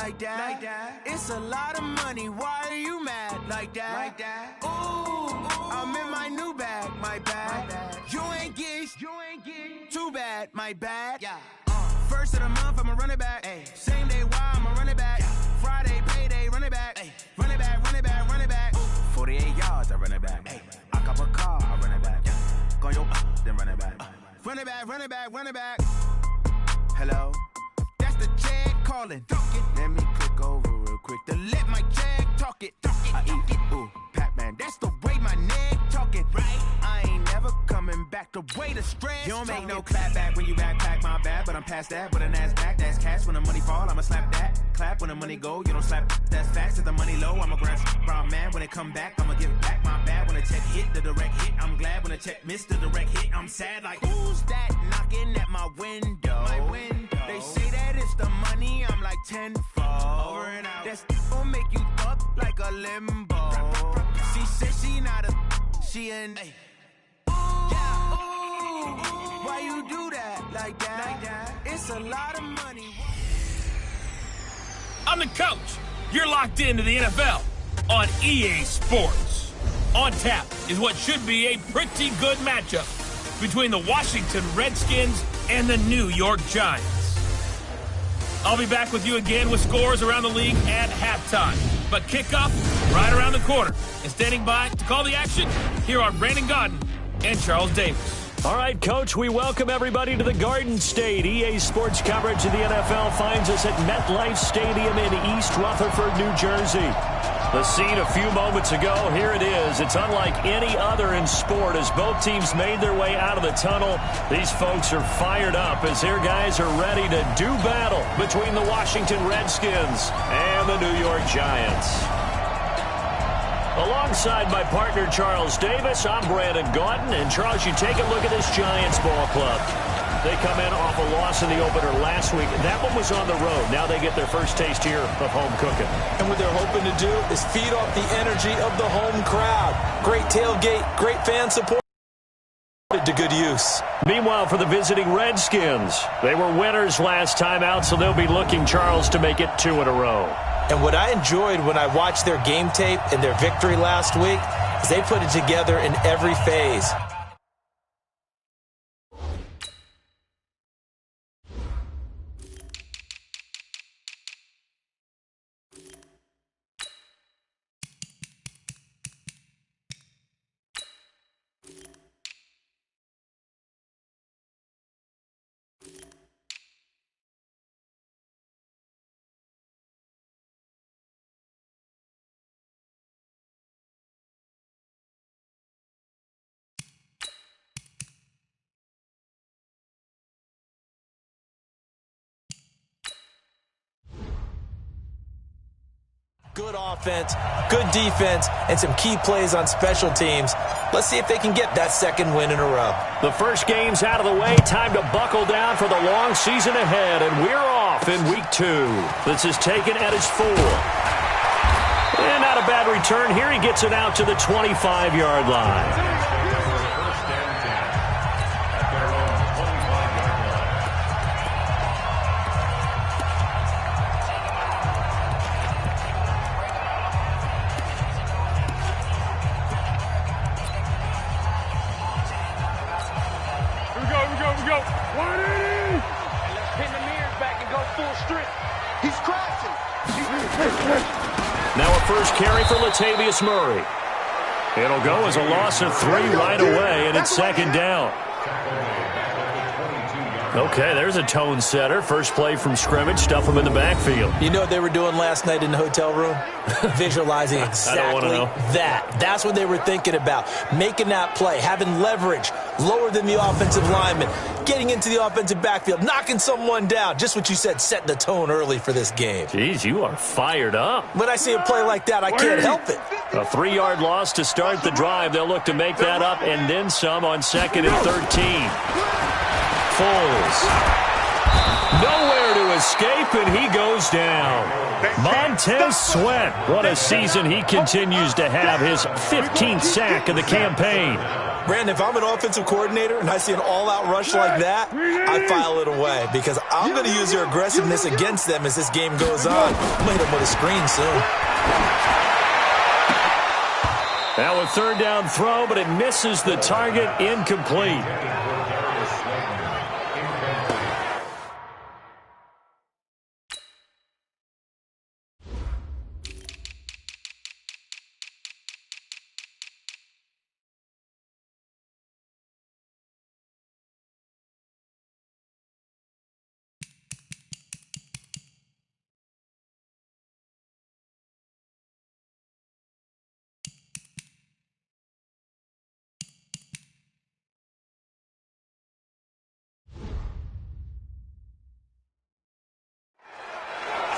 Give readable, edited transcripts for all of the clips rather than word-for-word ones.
like that. It's a lot of money, why are you mad like that? Ooh, I'm in my new bag, my bad. You ain't get too bad, my bad. First of the month, I'ma run it back. Same day, why I'ma run it back. Friday, payday, run it back. Run it back, run it back, run it back. 48 yards, I run it back. I cop a car, I run it back. Go yo, then run it back. Run it back, run it back, run it back. Hello? That's the jag calling. Let me click over real quick to let my jag talk it. I eat it, ooh, Pac-Man. That's the way my neck talking. Right? I ain't never coming back the way the stress. You don't make no clap back when you backpack, my bad. But I'm past that with a NASDAQ. That's cash when the money fall, I'ma slap that. Clap when the money go, you don't slap. That's facts. If the money low, I'ma grab brown man. When it come back, I'ma give back my bad. When the check hit, the direct hit. I'm glad when the check missed the direct hit. I'm sad like, who's that knocking at my window? My window. They say that it's the money, I'm like tenfold. Over and out. That's gon' make you up like a limbo. She said she not a, she an. Ooh, why you do that like that? It's a lot of money. I'm the coach. You're locked into the NFL on EA Sports. On tap is what should be a pretty good matchup between the Washington Redskins and the New York Giants. I'll be back with you again with scores around the league at halftime. But kickoff right around the corner. And standing by to call the action, here are Brandon Gaudin and Charles Davis. All right, Coach, we welcome everybody to the Garden State. EA Sports coverage of the NFL finds us at MetLife Stadium in East Rutherford, New Jersey. The scene a few moments ago, here it is. It's unlike any other in sport as both teams made their way out of the tunnel. These folks are fired up as their guys are ready to do battle between the Washington Redskins and the New York Giants. Alongside my partner, Charles Davis, I'm Brandon Gaudin. And, Charles, you take a look at this Giants ball club. They come in off a loss in the opener last week. That one was on the road. Now they get their first taste here of home cooking. And what they're hoping to do is feed off the energy of the home crowd. Great tailgate, great fan support. To good use. Meanwhile, for the visiting Redskins, they were winners last time out, so they'll be looking, Charles, to make it 2 in a row. And what I enjoyed when I watched their game tape and their victory last week is they put it together in every phase. Good offense, good defense, and some key plays on special teams. Let's see if they can get that second win in a row. The first game's out of the way. Time to buckle down for the long season ahead, and we're off in week 2. This is taken at his 4. And not a bad return here. He gets it out to the 25-yard line. Now a first carry for Latavius Murray. It'll go as a loss of 3 right away, and it's second down. Okay, there's a tone setter. First play from scrimmage, stuff him in the backfield. You know what they were doing last night in the hotel room? Visualizing exactly that. That's what they were thinking about. Making that play, having leverage, lower than the offensive lineman, getting into the offensive backfield, knocking someone down. Just what you said, setting the tone early for this game. Jeez, you are fired up. When I see a play like that, I can't help it. A 3-yard loss to start the drive. They'll look to make that up and then some on 2nd and 13. Foles. Nowhere to escape, and he goes down. Montez Sweat. What a season he continues to have. His 15th sack of the campaign. Brandon, if I'm an offensive coordinator and I see an all-out rush like that, I file it away because I'm going to use their aggressiveness against them as this game goes on. I'm going to hit them with a screen soon. Now a third down throw, but it misses the target, incomplete.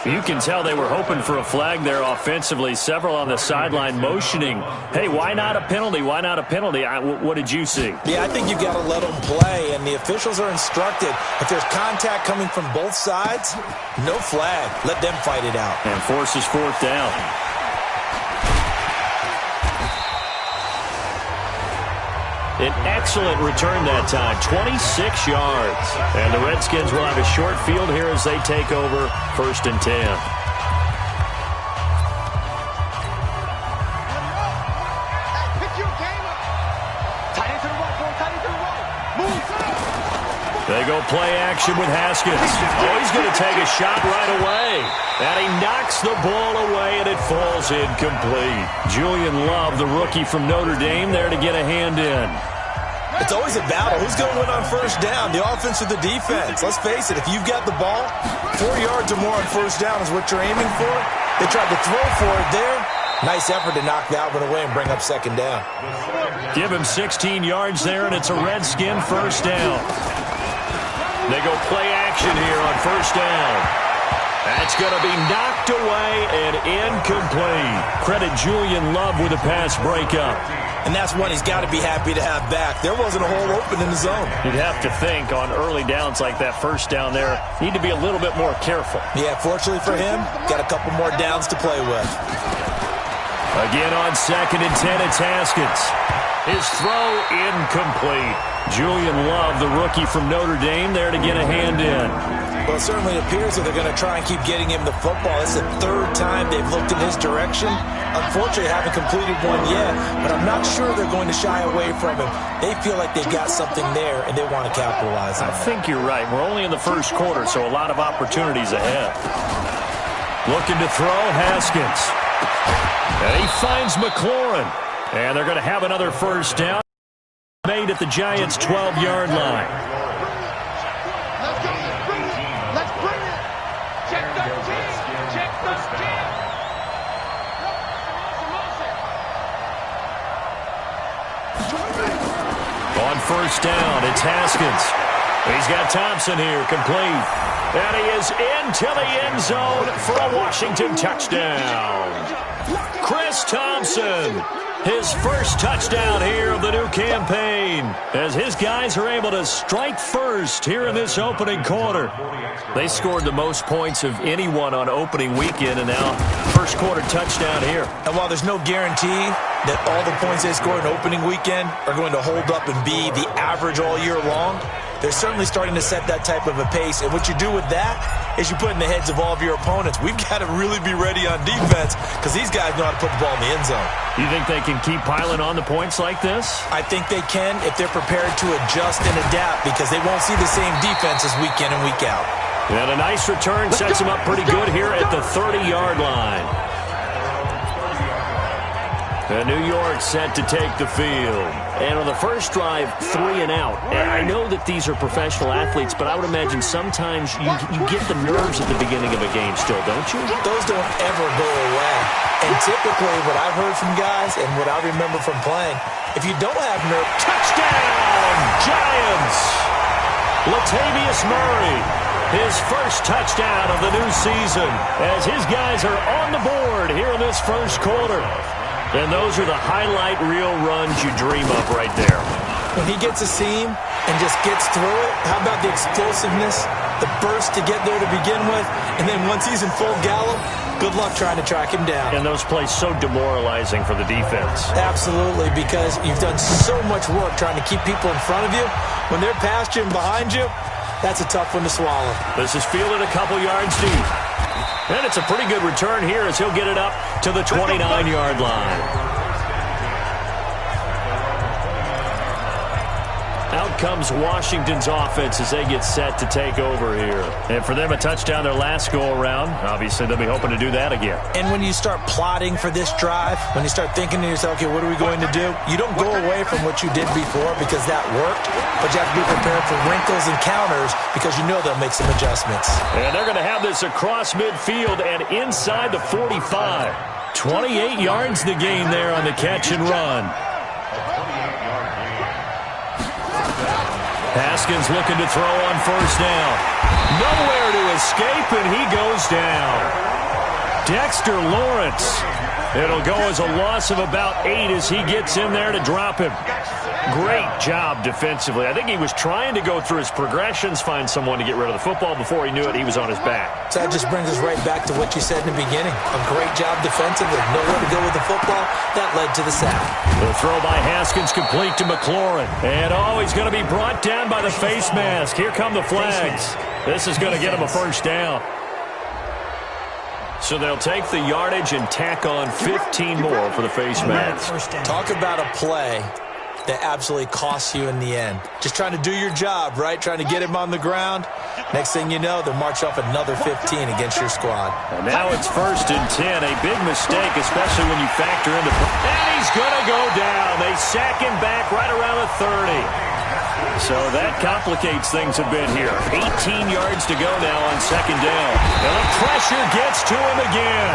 You can tell they were hoping for a flag there offensively. Several on the sideline motioning, hey, why not a penalty? Why not a penalty? What did you see? Yeah, I think you've got to let them play, and the officials are instructed. If there's contact coming from both sides, no flag. Let them fight it out. And forces fourth down. An excellent return that time, 26 yards. And the Redskins will have a short field here as they take over 1st and 10. They go play action with Haskins. Oh, he's going to take a shot right away. And he knocks the ball away, and it falls incomplete. Julian Love, the rookie from Notre Dame, there to get a hand in. It's always a battle. Who's going to win on first down, the offense or the defense? Let's face it, if you've got the ball, 4 yards or more on first down is what you're aiming for. They tried to throw for it there. Nice effort to knock that one away and bring up second down. Give him 16 yards there, and it's a Redskin first down. They go play action here on first down. That's going to be knocked away and incomplete. Credit Julian Love with a pass breakup. And that's one he's got to be happy to have back. There wasn't a hole open in the zone. You'd have to think on early downs like that first down there, need to be a little bit more careful. Yeah, fortunately for him, got a couple more downs to play with. Again on 2nd and 10, it's Haskins. His throw incomplete. Julian Love, the rookie from Notre Dame, there to get a hand in. Well, it certainly appears that they're going to try and keep getting him the football. It's the 3rd time they've looked in his direction. Unfortunately, haven't completed one yet, but I'm not sure they're going to shy away from him. They feel like they've got something there, and they want to capitalize on it. I think you're right. We're only in the first quarter, so a lot of opportunities ahead. Looking to throw, Haskins. And he finds McLaurin. And they're going to have another first down made at the Giants' 12-yard line. Let's bring it. Check 13. Check 13. On first down, it's Haskins. He's got Thompson here, complete. And he is into the end zone for a Washington touchdown. Chris Thompson, his first touchdown here of the new campaign, as his guys are able to strike first here in this opening quarter. They scored the most points of anyone on opening weekend, and now first quarter touchdown here. And while there's no guarantee that all the points they score in opening weekend are going to hold up and be the average all year long, they're certainly starting to set that type of a pace. And what you do with that is you put in the heads of all of your opponents, we've got to really be ready on defense because these guys know how to put the ball in the end zone. You think they can keep piling on the points like this? I think they can if they're prepared to adjust and adapt because they won't see the same defenses week in and week out. And a nice return sets them up pretty good here at the 30-yard line. And New York set to take the field. And on the first drive, 3 and out. And I know that these are professional athletes, but I would imagine sometimes you get the nerves at the beginning of a game still, don't you? Those don't ever go away. And typically what I've heard from guys and what I remember from playing, if you don't have nerves, touchdown, Giants! Latavius Murray, his first touchdown of the new season, as his guys are on the board here in this first quarter. And those are the highlight reel runs you dream of right there. When he gets a seam, and just gets through it, how about the explosiveness, the burst to get there to begin with, and then once he's in full gallop, good luck trying to track him down. And those plays so demoralizing for the defense. Absolutely, because you've done so much work trying to keep people in front of you. When they're past you and behind you, that's a tough one to swallow. This is fielded a couple yards deep. And it's a pretty good return here as he'll get it up to the 29-yard line. Out comes Washington's offense as they get set to take over here. And for them, a touchdown their last go-around. Obviously, they'll be hoping to do that again. And when you start plotting for this drive, when you start thinking to yourself, okay, what are we going to do? You don't go away from what you did before because that worked, but you have to be prepared for wrinkles and counters because you know they'll make some adjustments. And they're going to have this across midfield and inside the 45. 28 yards the gain there on the catch and run. Haskins looking to throw on first down. Nowhere to escape, and he goes down. Dexter Lawrence. It'll go as a loss of about 8 as he gets in there to drop him. Great job defensively. I think he was trying to go through his progressions, find someone to get rid of the football. Before he knew it, he was on his back. So that just brings us right back to what you said in the beginning. A great job defensively. Nowhere to go with the football. That led to the sack. The throw by Haskins complete to McLaurin. And he's going to be brought down by the face mask. Here come the flags. This is going to get him a first down. So they'll take the yardage and tack on 15 more for the face mask. Talk about a play that absolutely costs you in the end. Just trying to do your job, right? Trying to get him on the ground. Next thing you know, they'll march off another 15 against your squad. And now it's 1st and 10. A big mistake, especially when you factor in the... And he's going to go down. They sack him back right around the 30. So that complicates things a bit here. 18 yards to go now on 2nd down. And the pressure gets to him again.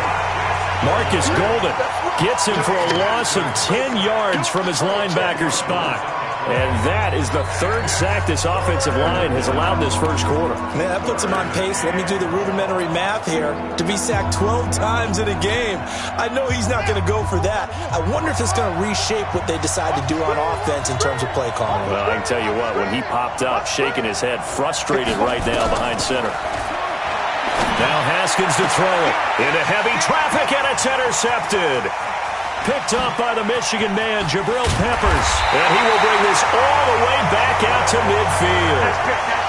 Marcus Golden gets him for a loss of 10 yards from his linebacker spot. And that is the 3rd sack this offensive line has allowed this first quarter. Man, that puts him on pace. Let me do the rudimentary math here. To be sacked 12 times in a game. I know he's not going to go for that. I wonder if it's going to reshape what they decide to do on offense in terms of play calling. Well, I can tell you what, when he popped up, shaking his head, frustrated right now behind center. Now Haskins to throw it into heavy traffic, and it's intercepted. Picked up by the Michigan man, Jabril Peppers. And he will bring this all the way back out to midfield.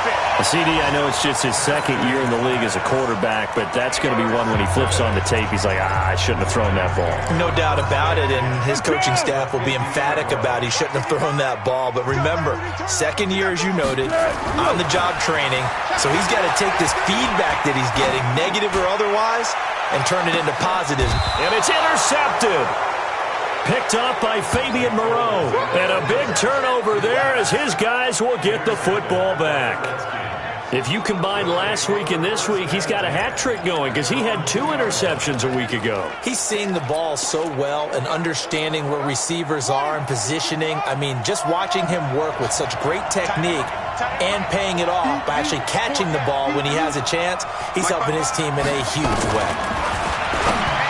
CD, I know it's just his 2nd year in the league as a quarterback, but that's going to be one when he flips on the tape. He's like, I shouldn't have thrown that ball. No doubt about it, and his coaching staff will be emphatic about he shouldn't have thrown that ball. But remember, 2nd year, as you noted, on-the-job training. So he's got to take this feedback that he's getting, negative or otherwise, and turn it into positive. And it's intercepted. Picked up by Fabian Moreau. And a big turnover there as his guys will get the football back. If you combine last week and this week, he's got a hat trick going because he had 2 interceptions a week ago. He's seeing the ball so well and understanding where receivers are and positioning. I mean, just watching him work with such great technique and paying it off by actually catching the ball when he has a chance, he's helping his team in a huge way.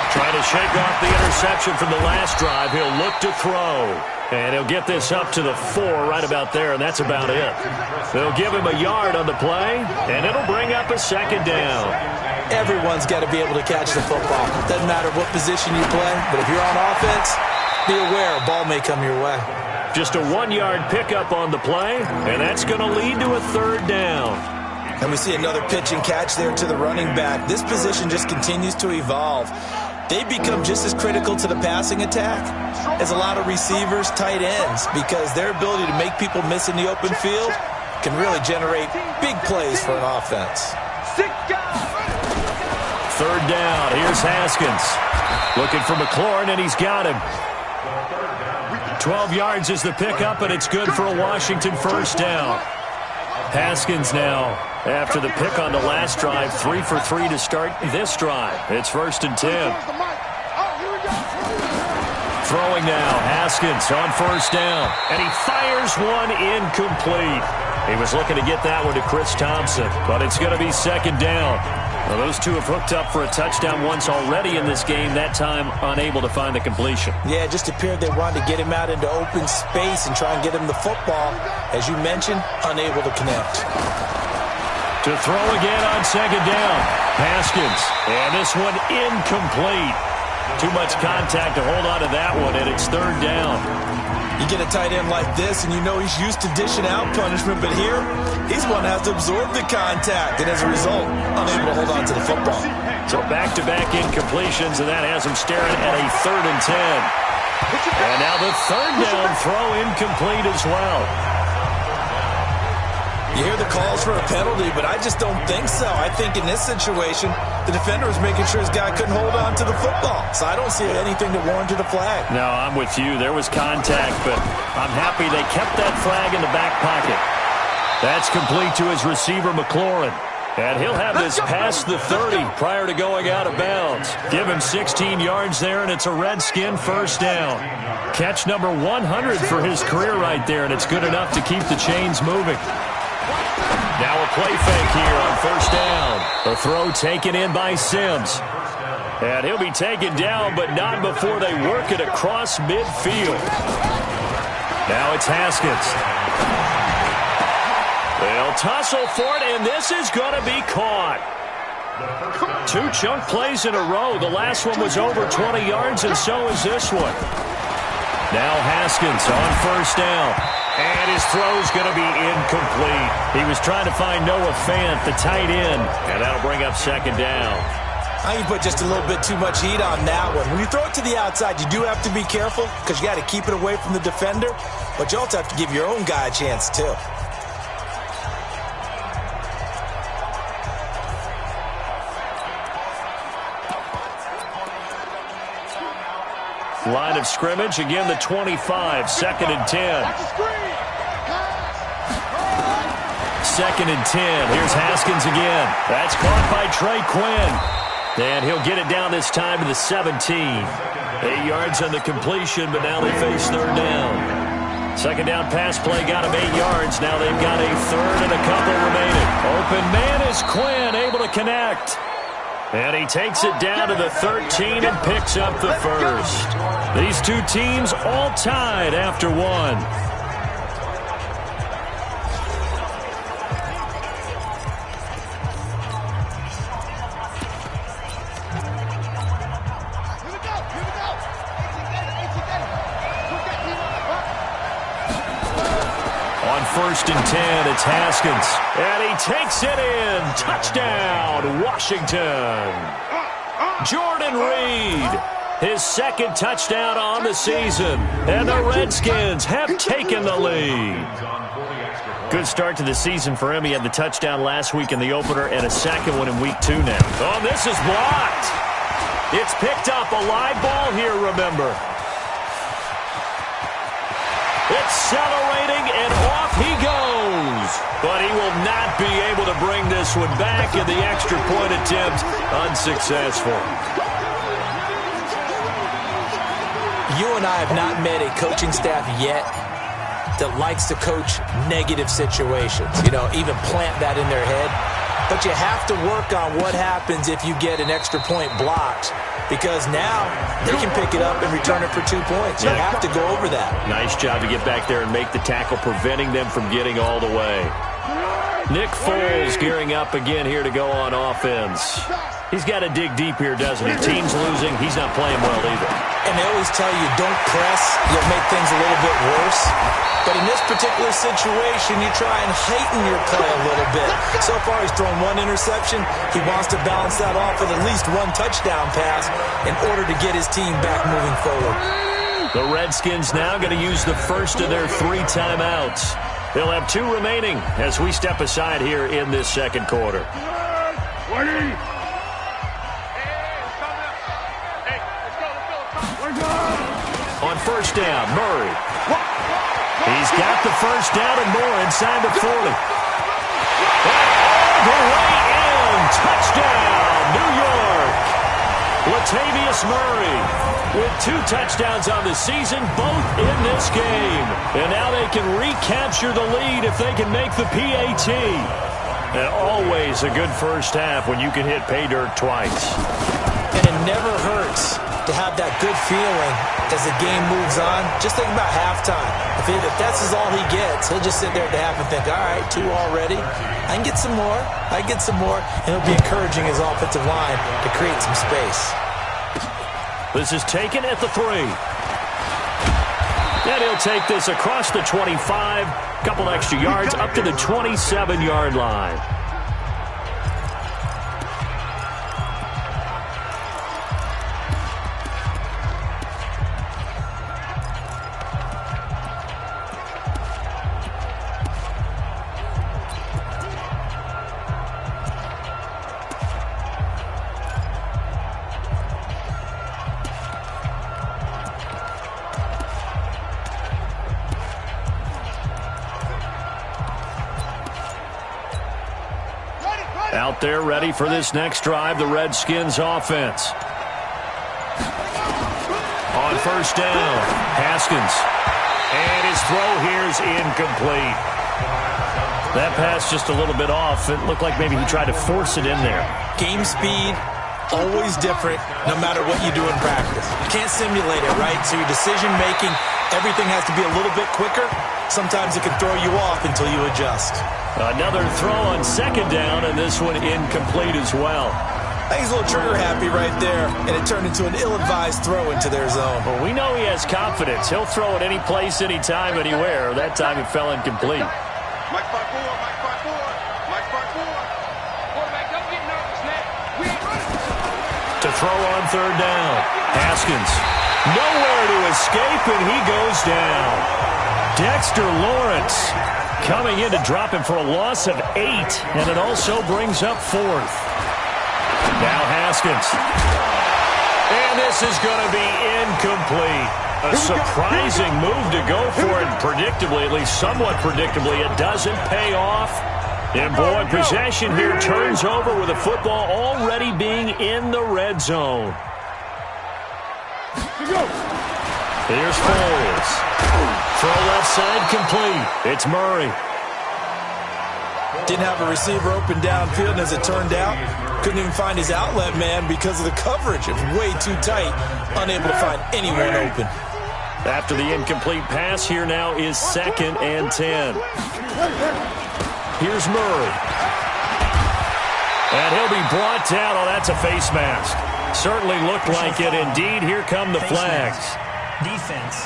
Trying to shake off the interception from the last drive. He'll look to throw. And he'll get this up to the 4 right about there, and that's about it. They'll give him a yard on the play, and it'll bring up a 2nd down. Everyone's got to be able to catch the football. Doesn't matter what position you play, but if you're on offense, be aware a ball may come your way. Just a 1-yard pickup on the play, and that's going to lead to a 3rd down. And we see another pitch and catch there to the running back. This position just continues to evolve. They become just as critical to the passing attack as a lot of receivers, tight ends, because their ability to make people miss in the open field can really generate big plays for an offense. 3rd down. Here's Haskins. Looking for McLaurin, and he's got him. 12 yards is the pickup, and it's good for a Washington 1st down. Haskins now, after the pick on the last drive, 3 for 3 to start this drive. It's 1st and 10. Throwing now, Haskins on 1st down, and he fires one incomplete. He was looking to get that one to Chris Thompson, but it's going to be second down. Well, those two have hooked up for a touchdown once already in this game, that time unable to find the completion. Yeah, it just appeared they wanted to get him out into open space and try and get him the football. As you mentioned, unable to connect. To throw again on second down, Haskins. And this one incomplete. Too much contact to hold on to that one, and it's third down. You get a tight end like this, and you know he's used to dishing out punishment, but here, he's one that has to absorb the contact, and as a result, unable to hold on to the football. So back-to-back incompletions, and that has him staring at a 3rd and 10. And now the third down throw incomplete as well. You hear the calls for a penalty, but I just don't think so. I think in this situation, the defender was making sure his guy couldn't hold on to the football. So I don't see anything that warranted a flag. No, I'm with you. There was contact, but I'm happy they kept that flag in the back pocket. That's complete to his receiver, McLaurin. And he'll have this past the 30 prior to going out of bounds. Give him 16 yards there, and it's a Redskin first down. Catch number 100 for his career right there, and it's good enough to keep the chains moving. Now a play fake here on first down. The throw taken in by Sims. And he'll be taken down, but not before they work it across midfield. Now it's Haskins. They'll tussle for it, and this is going to be caught. 2 chunk plays in a row. The last one was over 20 yards, and so is this one. Now Haskins on first down. And his throw's going to be incomplete. He was trying to find Noah Fant, the tight end, and that'll bring up second down. I think you put just a little bit too much heat on that one. When you throw it to the outside, you do have to be careful because you got to keep it away from the defender, but you also have to give your own guy a chance too. Line of scrimmage, again the 25, 2nd and 10. 2nd and 10. Here's Haskins again. That's caught by Trey Quinn. And he'll get it down this time to the 17. 8 yards on the completion, but now they face third down. Second down pass play got him 8 yards. Now they've got a third and a couple remaining. Open man is Quinn, able to connect. And he takes it down to the 13 and picks up the first. These two teams all tied after one. On 1st and 10, it's Haskins. And he takes it in. Touchdown, Washington. Jordan Reed, his 2nd touchdown on the season. And the Redskins have taken the lead. Good start to the season for him. He had the touchdown last week in the opener and a second one in week 2 now. Oh, this is blocked. It's picked up. A live ball here, remember. Accelerating, and off he goes. But he will not be able to bring this one back, and the extra point attempt unsuccessful. You and I have not met a coaching staff yet that likes to coach negative situations. You know, even plant that in their head. But you have to work on what happens if you get an extra point blocked, because now they can pick it up and return it for 2 points. You have to go over that. Nice job to get back there and make the tackle, preventing them from getting all the way. Nick Foles gearing up again here to go on offense. He's got to dig deep here, doesn't he? Team's losing. He's not playing well either. And they always tell you, don't press. You'll make things a little bit worse. But in this particular situation, you try and heighten your play a little bit. So far, he's thrown 1 interception. He wants to balance that off with at least 1 touchdown pass in order to get his team back moving forward. The Redskins now going to use the first of their 3 timeouts. They'll have 2 remaining as we step aside here in this second quarter. On first down, Murray. He's got the first down and more inside the 40. All the way in. Touchdown, New York. Latavius Latavius Murray with 2 touchdowns on the season, both in this game. And now they can recapture the lead if they can make the PAT. And always a good first half when you can hit pay dirt twice. And it never hurts to have that good feeling as the game moves on. Just think about halftime. If that's all he gets, he'll just sit there at the half and think, all right, 2 already. I can get some more. I can get some more. And he'll be encouraging his offensive line to create some space. This is taken at the 3. And he'll take this across the 25. Couple extra yards up to the 27-yard line. Out there ready for this next drive, the Redskins offense. On first down, Haskins. And his throw here is incomplete. That pass just a little bit off. It looked like maybe he tried to force it in there. Game speed, always different, no matter what you do in practice. You can't simulate it, right? So your decision-making, everything has to be a little bit quicker. Sometimes it can throw you off until you adjust. Another throw on second down, and this one incomplete as well. I think he's a little trigger-happy right there, and it turned into an ill-advised throw into their zone. Well, we know he has confidence. He'll throw it any place, anytime, anywhere. That time it fell incomplete. Mike 5-4, Mike 5-4, Mike 5-4. Quarterback, don't get nervous, man. We ain't running. To throw on third down, Haskins. Nowhere to escape, and he goes down. Dexter Lawrence coming in to drop him for a loss of 8, and it also brings up 4th. Now Haskins. And this is going to be incomplete. A surprising move to go for it, predictably, at least somewhat predictably. It doesn't pay off. And boy, possession here turns over with the football already being in the red zone. Here's Foles. Throw left side complete. It's Murray. Didn't have a receiver open downfield, and as it turned out, couldn't even find his outlet man because of the coverage. It was way too tight, unable to find anyone open. After the incomplete pass, here now is 2nd and 10. Here's Murray. And he'll be brought down. Oh, that's a face mask. Certainly looked like it. Indeed, here come the flags. Defense.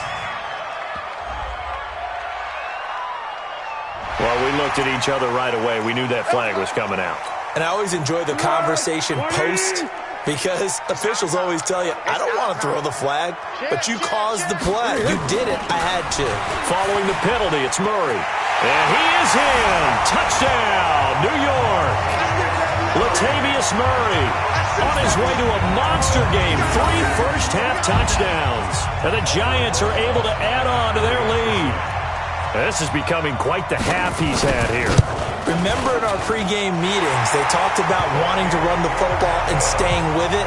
Well, we looked at each other right away. We knew that flag was coming out. And I always enjoy the conversation post because officials always tell you, I don't want to throw the flag, but you caused the play. You did it. I had to. Following the penalty, it's Murray. And he is in. Touchdown, New York. Latavius Murray on his way to a monster game. 3 first-half touchdowns. And the Giants are able to add on to their lead. This is becoming quite the half he's had here. Remember in our pregame meetings, they talked about wanting to run the football and staying with it?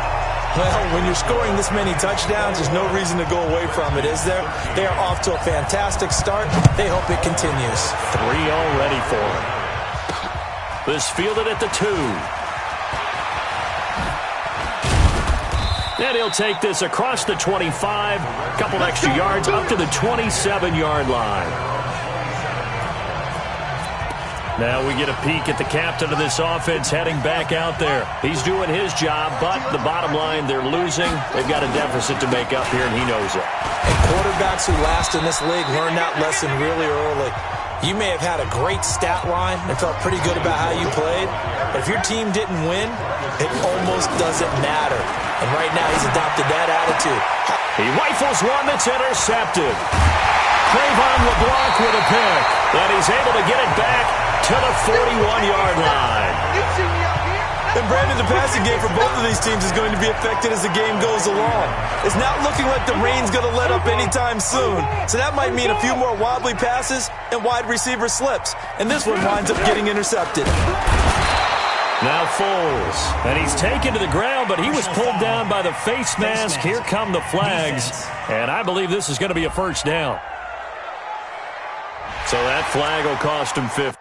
Well, when you're scoring this many touchdowns, there's no reason to go away from it, is there? They are off to a fantastic start. They hope it continues. 3 already for him. This fielded at the 2. And he'll take this across the 25. Couple extra yards up to the 27-yard line. Now we get a peek at the captain of this offense heading back out there. He's doing his job, but the bottom line, they're losing. They've got a deficit to make up here, and he knows it. And quarterbacks who last in this league learn that lesson really early. You may have had a great stat line and felt pretty good about how you played, but if your team didn't win, it almost doesn't matter. And right now he's adopted that attitude. He rifles one that's intercepted. Trayvon LeBlanc with a pick, and he's able to get it back to the 41-yard line. And Brandon, the passing game for both of these teams is going to be affected as the game goes along. It's not looking like the rain's going to let up anytime soon, so that might mean a few more wobbly passes and wide receiver slips. And this one winds up getting intercepted. Now Foles, and he's taken to the ground, but he was pulled down by the face mask. Here come the flags, and I believe this is going to be a first down. So that flag will cost him 50.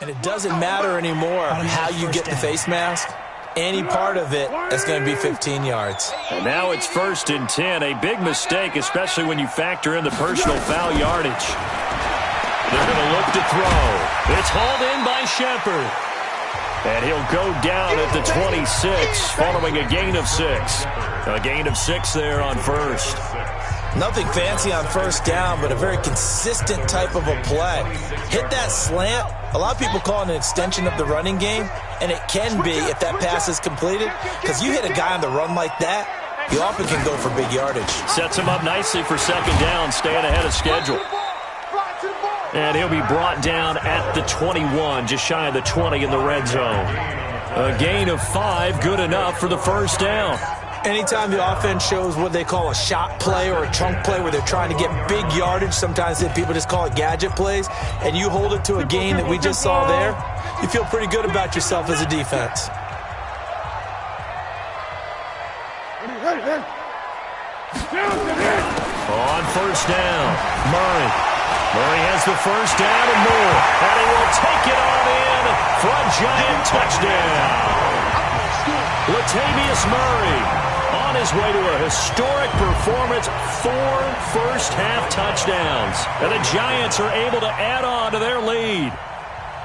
And it doesn't matter anymore how you get the face mask. Any part of it is going to be 15 yards. And now it's 1st and 10. A big mistake, especially when you factor in the personal foul yardage. They're going to look to throw. It's hauled in by Shepard. And he'll go down at the 26, following a gain of 6. A gain of 6 there on first. Nothing fancy on first down, but a very consistent type of a play. Hit that slant. A lot of people call it an extension of the running game, and it can be if that pass is completed, because you hit a guy on the run like that, you often can go for big yardage. Sets him up nicely for 2nd down, staying ahead of schedule. And he'll be brought down at the 21, just shy of the 20 in the red zone. A gain of 5, good enough for the first down. Anytime the offense shows what they call a shot play or a chunk play where they're trying to get big yardage, sometimes people just call it gadget plays, and you hold it to a gain that we just saw there, you feel pretty good about yourself as a defense. On first down, Murray. Murray has the first down and more, and he will take it on in for a giant touchdown. Latavius Murray on his way to a historic performance, 4 first-half touchdowns. And the Giants are able to add on to their lead.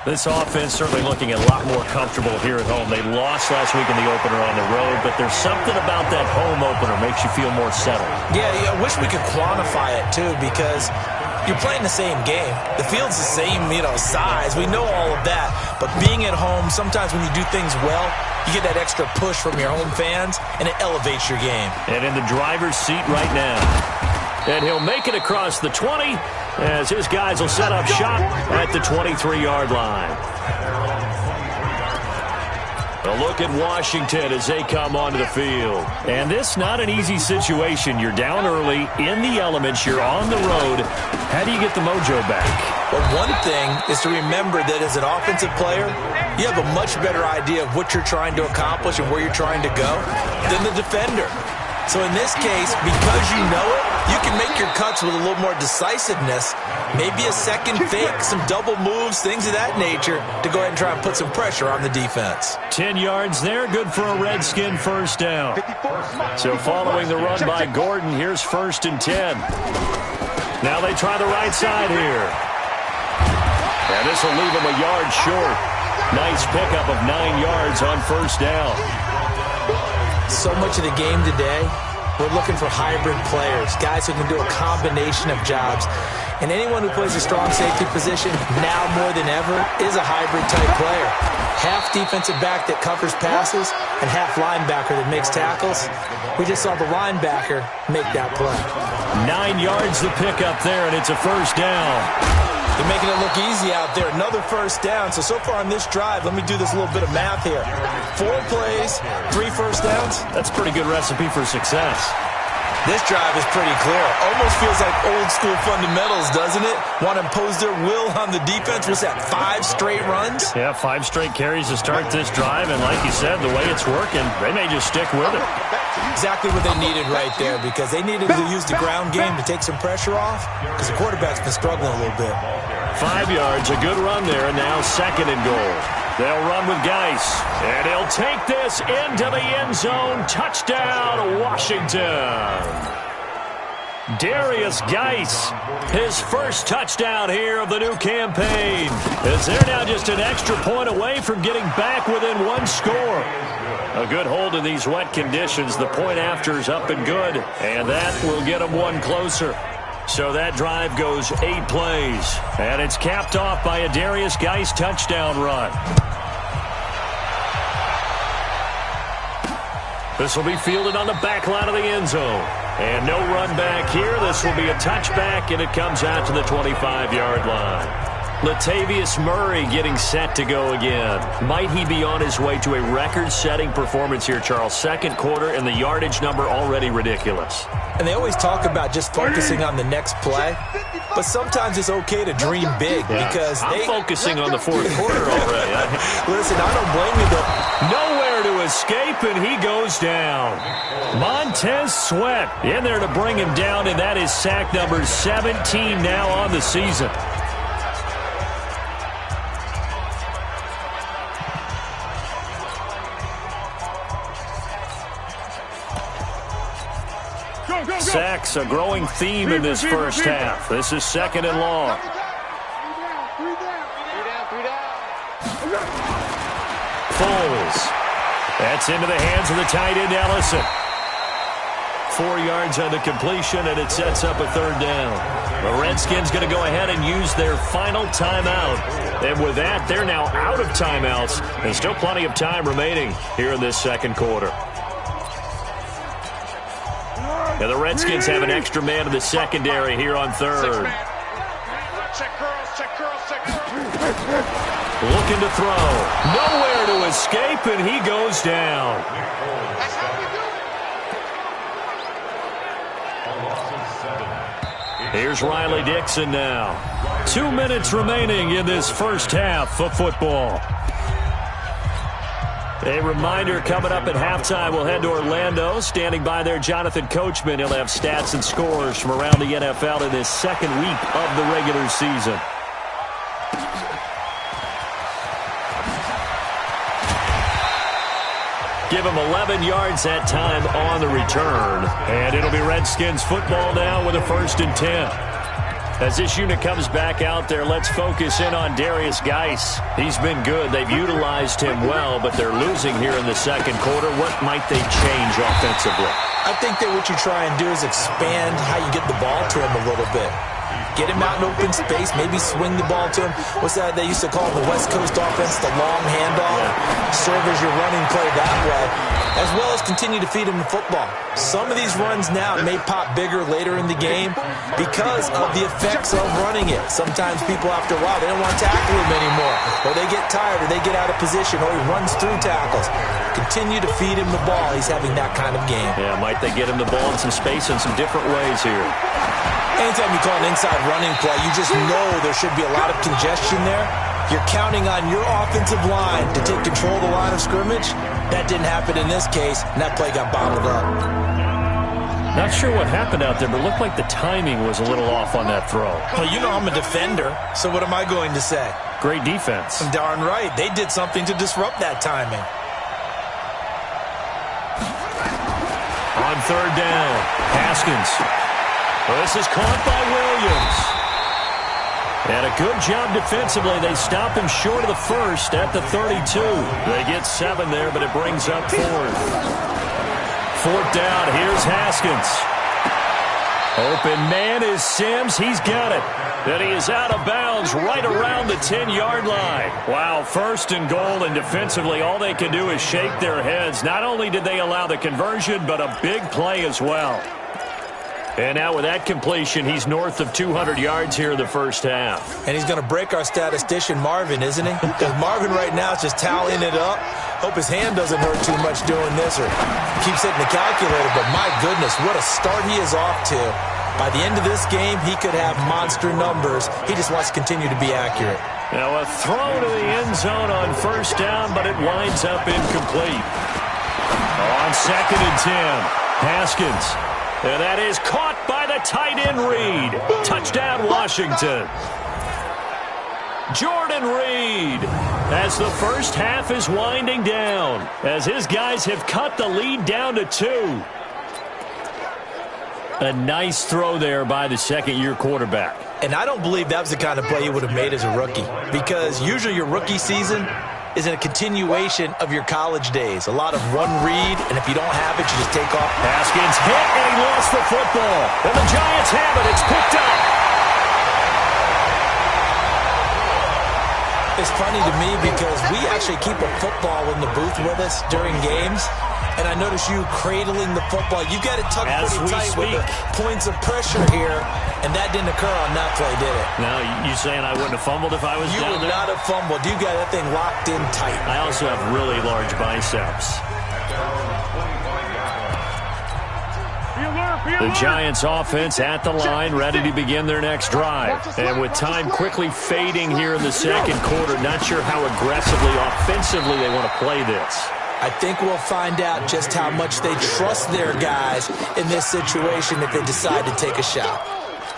This offense certainly looking a lot more comfortable here at home. They lost last week in the opener on the road, but there's something about that home opener makes you feel more settled. Yeah, I wish we could quantify it, too, because you're playing the same game. The field's the same, size. We know all of that. But being at home, sometimes when you do things well, you get that extra push from your home fans, and it elevates your game. And in the driver's seat right now. And he'll make it across the 20 as his guys will set up shop at the 23-yard line. A look at Washington as they come onto the field. And this not an easy situation. You're down early, in the elements, you're on the road. How do you get the mojo back? Well, one thing is to remember that as an offensive player, you have a much better idea of what you're trying to accomplish and where you're trying to go than the defender. So in this case, because you know it, you can make your cuts with a little more decisiveness, maybe a second fake, some double moves, things of that nature, to go ahead and try and put some pressure on the defense. 10 yards there, good for a Redskin first down. So following the run by Gordon, here's 1st and 10. Now they try the right side here. And this will leave them a yard short. Nice pickup of 9 yards on first down. So much of the game today, we're looking for hybrid players, guys who can do a combination of jobs. And anyone who plays a strong safety position, now more than ever, is a hybrid-type player. Half defensive back that covers passes and half linebacker that makes tackles. We just saw the linebacker make that play. 9 yards to pick up there, and it's a first down. They're making it look easy out there. Another first down. So far on this drive, let me do this little bit of math here. 4 plays, 3 first downs. That's a pretty good recipe for success. This drive is pretty clear. Almost feels like old school fundamentals, doesn't it? Want to impose their will on the defense. What's that, 5 straight runs? Yeah, 5 straight carries to start this drive. And like you said, the way it's working, they may just stick with it. Exactly what they needed right there, because they needed to use the ground game to take some pressure off, because the quarterback's been struggling a little bit. 5 yards, a good run there, and now 2nd and goal. They'll run with Geis, and he'll take this into the end zone. Touchdown, Washington. Darius Geis, his first touchdown here of the new campaign, as they're now just an extra point away from getting back within 1 score. A good hold in these wet conditions. The point after is up and good, and that will get them 1 closer. So that drive goes 8 plays, and it's capped off by a Darius Geis touchdown run. This will be fielded on the back line of the end zone. And no run back here. This will be a touchback, and it comes out to the 25-yard line. Latavius Murray getting set to go again. Might he be on his way to a record-setting performance here, Charles? Second quarter, and the yardage number already ridiculous. And they always talk about just focusing on the next play, but sometimes it's okay to dream big because I'm focusing on the fourth quarter already. Listen, I don't blame you, though. Nowhere to escape, and he goes down. Montez Sweat in there to bring him down, and that is sack number 17 now on the season. Sacks, a growing theme in this first half. This is second and long. Foles. That's into the hands of the tight end, Ellison. 4 yards on the completion, and it sets up a third down. The Redskins going to go ahead and use their final timeout. And with that, they're now out of timeouts. There's still plenty of time remaining here in this second quarter. Now the Redskins have an extra man in the secondary here on third. Looking to throw. Nowhere to escape, and he goes down. Here's Riley Dixon now. 2 minutes remaining in this first half of football. A reminder, coming up at halftime, we'll head to Orlando. Standing by there, Jonathan Coachman. He'll have stats and scores from around the NFL in this second week of the regular season. Give him 11 yards that time on the return. And it'll be Redskins football now with a 1st and 10. As this unit comes back out there, let's focus in on Darius Geis. He's been good. They've utilized him well, but they're losing here in the second quarter. What might they change offensively? I think that what you try and do is expand how you get the ball to him a little bit. Get him out in open space, maybe swing the ball to him. What's that they used to call the West Coast offense, the long handoff? Serve as your running play that way, as well as continue to feed him the football. Some of these runs now may pop bigger later in the game because of the effects of running it. Sometimes people, after a while, they don't want to tackle him anymore, or they get tired, or they get out of position, or he runs through tackles. Continue to feed him the ball. He's having that kind of game. Yeah, might they get him the ball in some space in some different ways here? Anytime you call an inside running play, you just know there should be a lot of congestion there. You're counting on your offensive line to take control of the line of scrimmage. That didn't happen in this case, and that play got bottled up. Not sure what happened out there, but it looked like the timing was a little off on that throw. Well, you know I'm a defender, so what am I going to say? Great defense. I'm darn right. They did something to disrupt that timing. On third down, Haskins. Well, this is caught by Williams. And a good job defensively. They stop him short of the first at the 32. They get 7 there, but it brings up 4th. 4th down, here's Haskins. Open man is Sims. He's got it. And he is out of bounds right around the 10-yard line. Wow, 1st and goal, and defensively all they can do is shake their heads. Not only did they allow the conversion, but a big play as well. And now with that completion, he's north of 200 yards here in the first half. And he's going to break our statistician, Marvin, isn't he? Because Marvin right now is just tallying it up. Hope his hand doesn't hurt too much doing this or keeps hitting the calculator. But my goodness, what a start he is off to. By the end of this game, he could have monster numbers. He just wants to continue to be accurate. Now a throw to the end zone on 1st down, but it winds up incomplete. On 2nd and 10, Haskins. And that is caught by the tight end Reed. Touchdown, Washington. Jordan Reed, as the first half is winding down, as his guys have cut the lead down to 2. A nice throw there by the second-year quarterback. And I don't believe that was the kind of play he would have made as a rookie, because usually your rookie season is a continuation of your college days. A lot of run read, and if you don't have it, you just take off. Haskins hit, and he lost the football. And the Giants have it. It's picked up. It's funny to me because we actually keep a football in the booth with us during games, and I notice you cradling the football. You got it tucked pretty tight with the points of pressure here, and that didn't occur on that play, did it? No, you saying I wouldn't have fumbled if I was down there? You would not have fumbled. You got that thing locked in tight. I also have really large biceps. The Giants offense at the line, ready to begin their next drive. And with time quickly fading here in the second quarter, not sure how aggressively, offensively they want to play this. I think we'll find out just how much they trust their guys in this situation if they decide to take a shot.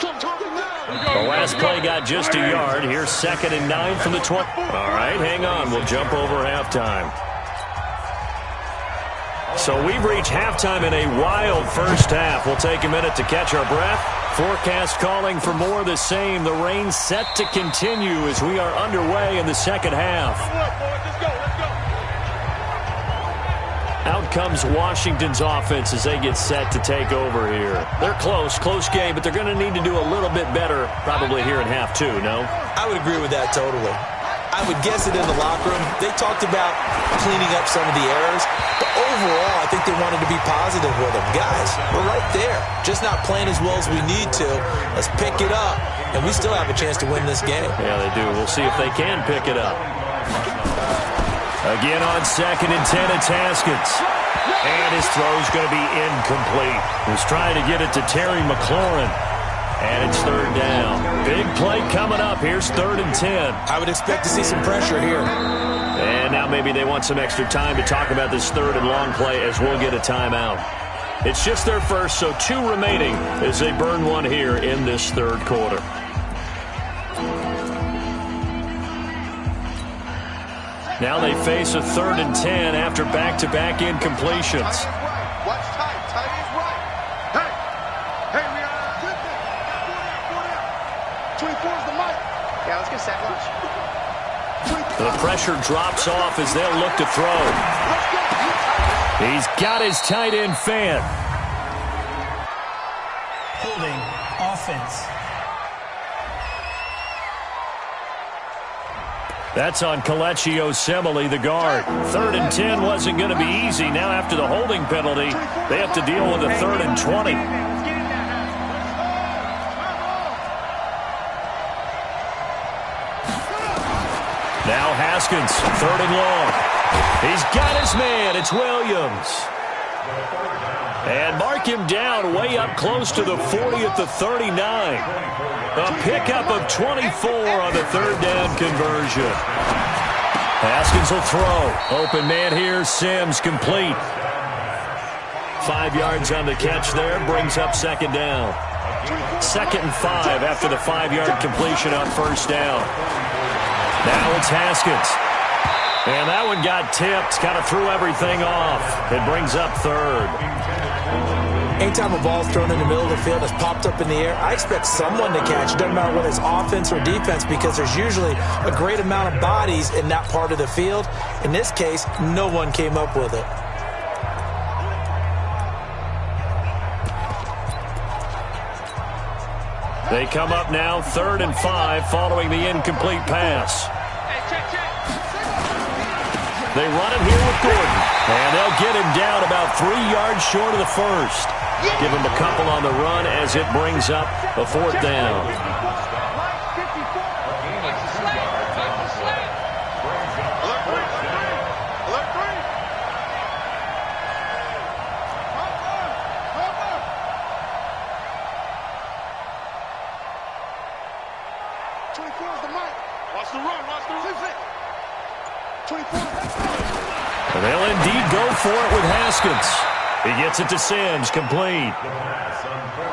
The last play got just a yard. Here's 2nd and 9 from the 20. All right, hang on. We'll jump over halftime. So we've reached halftime in a wild first half. We'll take a minute to catch our breath. Forecast calling for more of the same. The rain set to continue as we are underway in the second half. Out comes Washington's offense as they get set to take over here. They're close game, but they're going to need to do a little bit better probably here in half two, no? I would agree with that totally. I would guess it in the locker room. They talked about cleaning up some of the errors, but overall, I think they wanted to be positive with them. Guys, we're right there. Just not playing as well as we need to. Let's pick it up, and we still have a chance to win this game. Yeah, they do. We'll see if they can pick it up. Again on 2nd and 10, it's Haskins. And his throw's going to be incomplete. He's trying to get it to Terry McLaurin. And it's 3rd down. Big play coming up. Here's 3rd and 10. I would expect to see some pressure here. And now maybe they want some extra time to talk about this 3rd and long play as we'll get a timeout. It's just their first, so 2 remaining as they burn one here in this 3rd quarter. Now they face a 3rd and 10 after back-to-back incompletions. Watch tight. Tight is right. Hey, we are good there. 24 is the mic. Yeah, let's get set. Watch. The pressure drops off as they'll look to throw. He's got his tight end fan. Holding offense. That's on Kelechi Osemele, the guard. 3rd and 10 wasn't going to be easy. Now after the holding penalty, they have to deal with a 3rd and 20. Now Haskins, 3rd and long. He's got his man. It's Williams. And mark him down way up close to the 40 at the 39. A pickup of 24 on the 3rd down conversion. Haskins will throw. Open man here, Sims, complete. 5 yards on the catch there, brings up 2nd down. 2nd and 5 after the 5-yard completion on 1st down. Now it's Haskins. And that one got tipped, kind of threw everything off. It brings up 3rd. Anytime a ball's thrown in the middle of the field, it's popped up in the air, I expect someone to catch. It doesn't matter whether it's offense or defense because there's usually a great amount of bodies in that part of the field. In this case, no one came up with it. They come up now 3rd and 5 following the incomplete pass. They run it here with Gordon. And they'll get him down about 3 yards short of the first. Give him a couple on the run as it brings up a 4th down. And they'll indeed go for it with Haskins. He gets it to Sims, complete.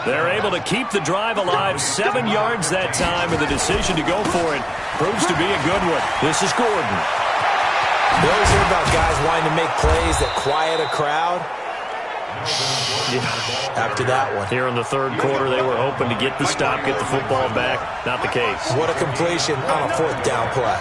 They're able to keep the drive alive, 7 yards that time, and the decision to go for it proves to be a good one. This is Gordon. We always hear about guys wanting to make plays that quiet a crowd. After that one. Here in the 3rd quarter, they were hoping to get the stop, get the football back. Not the case. What a completion on a 4th down play.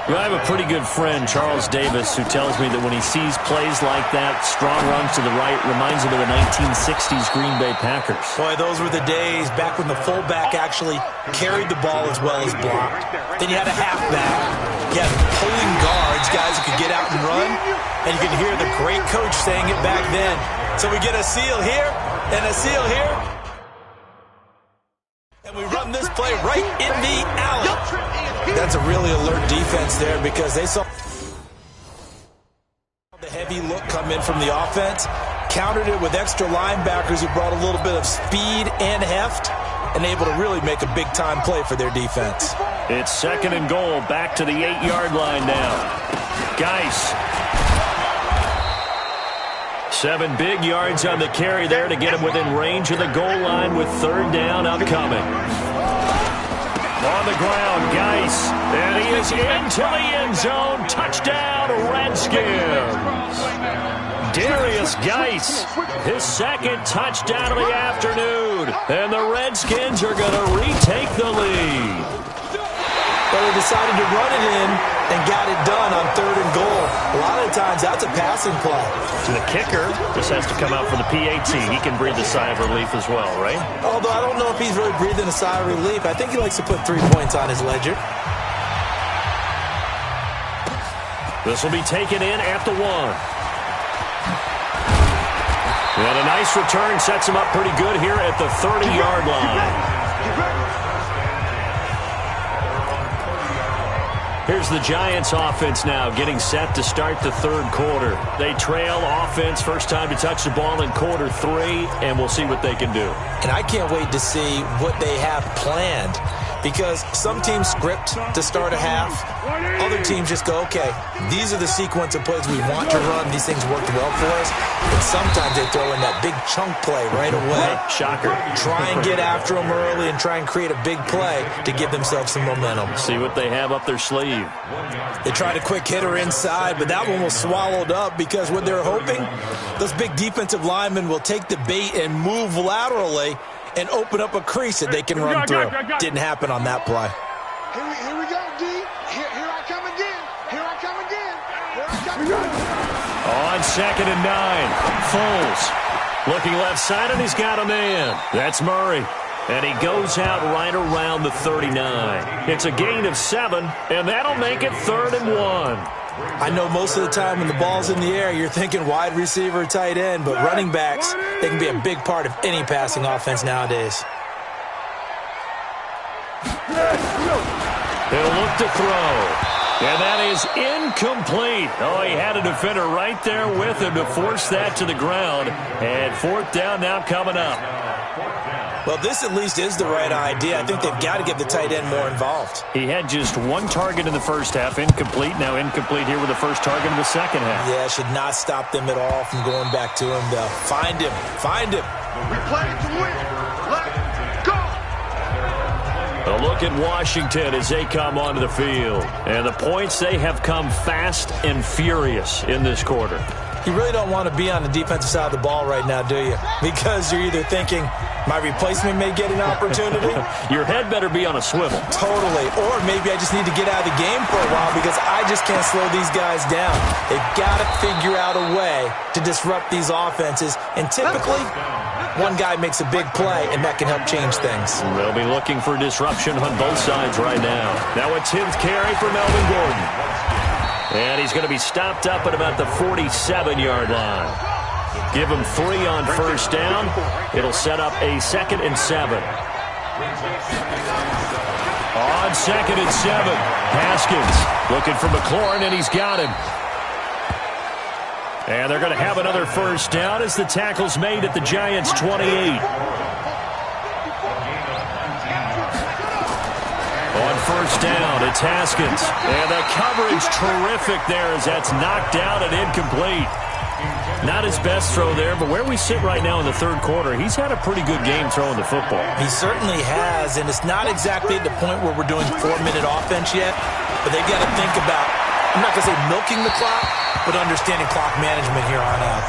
I have a pretty good friend, Charles Davis, who tells me that when he sees plays like that, strong runs to the right, reminds him of the 1960s Green Bay Packers. Boy, those were the days back when the fullback actually carried the ball as well as blocked. Then you had a halfback. You had pulling guards, guys who could get out and run. And you can hear the great coach saying it back then. So we get a seal here and a seal here. And we run this play right in the alley. That's a really alert defense there because they saw the heavy look come in from the offense, countered it with extra linebackers who brought a little bit of speed and heft, and able to really make a big-time play for their defense. It's 2nd and goal, back to the 8-yard line now. Geis. 7 big yards on the carry there to get him within range of the goal line with 3rd down upcoming. On the ground, Geis, and he is into the end zone. Touchdown, Redskins. Darius Geis, his 2nd touchdown of the afternoon, and the Redskins are going to retake the lead. But they decided to run it in and got it done on 3rd and goal. A lot of the times, that's a passing play. So the kicker just has to come out for the PAT. He can breathe a sigh of relief as well, right? Although I don't know if he's really breathing a sigh of relief. I think he likes to put 3 points on his ledger. This will be taken in at the 1. And a nice return sets him up pretty good here at the 30-yard line. Here's the Giants offense now getting set to start the 3rd quarter. They trail offense, first time to touch the ball in quarter 3, and we'll see what they can do. And I can't wait to see what they have planned, because some teams script to start a half. Other teams just go, okay, these are the sequence of plays we want to run. These things worked well for us. And sometimes they throw in that big chunk play right away. Shocker. Try and get after them early and try and create a big play to give themselves some momentum. See what they have up their sleeve. They tried a quick hitter inside, but that one was swallowed up because what they're hoping, those big defensive linemen will take the bait and move laterally and open up a crease that they can run through. Didn't happen on that play. Here we go, D. Here I come again. Here I come again. Here I come again. On 2nd and 9, Foles looking left side, and he's got a man. That's Murray. And he goes out right around the 39. It's a gain of 7, and that'll make it 3rd and 1. I know most of the time when the ball's in the air, you're thinking wide receiver, tight end, but running backs, they can be a big part of any passing offense nowadays. He'll look to throw. And that is incomplete. Oh, he had a defender right there with him to force that to the ground. And 4th down now coming up. Well, this at least is the right idea. I think they've got to get the tight end more involved. He had just 1 target in the first half, incomplete. Now incomplete here with the first target in the second half. Yeah, should not stop them at all from going back to him, though. Find him. Find him. We play to win. Let's go. A look at Washington as they come onto the field. And the points, they have come fast and furious in this quarter. You really don't want to be on the defensive side of the ball right now, do you? Because you're either thinking, my replacement may get an opportunity. Your head better be on a swivel. Totally. Or maybe I just need to get out of the game for a while because I just can't slow these guys down. They've got to figure out a way to disrupt these offenses. And typically, one guy makes a big play, and that can help change things. They'll be looking for disruption on both sides right now. Now a 10th carry for Melvin Gordon. And he's going to be stopped up at about the 47-yard line. Give him 3 on first down. It'll set up a 2nd and 7. On 2nd and 7, Haskins looking for McLaurin, and he's got him. And they're going to have another first down as the tackle's made at the Giants' 28. On first down, it's Haskins. And the coverage terrific there as that's knocked down and incomplete. Not his best throw there, but where we sit right now in the 3rd quarter, he's had a pretty good game throwing the football. He certainly has, and it's not exactly at the point where we're doing 4-minute offense yet, but they've got to think about, I'm not going to say milking the clock, but understanding clock management here on out.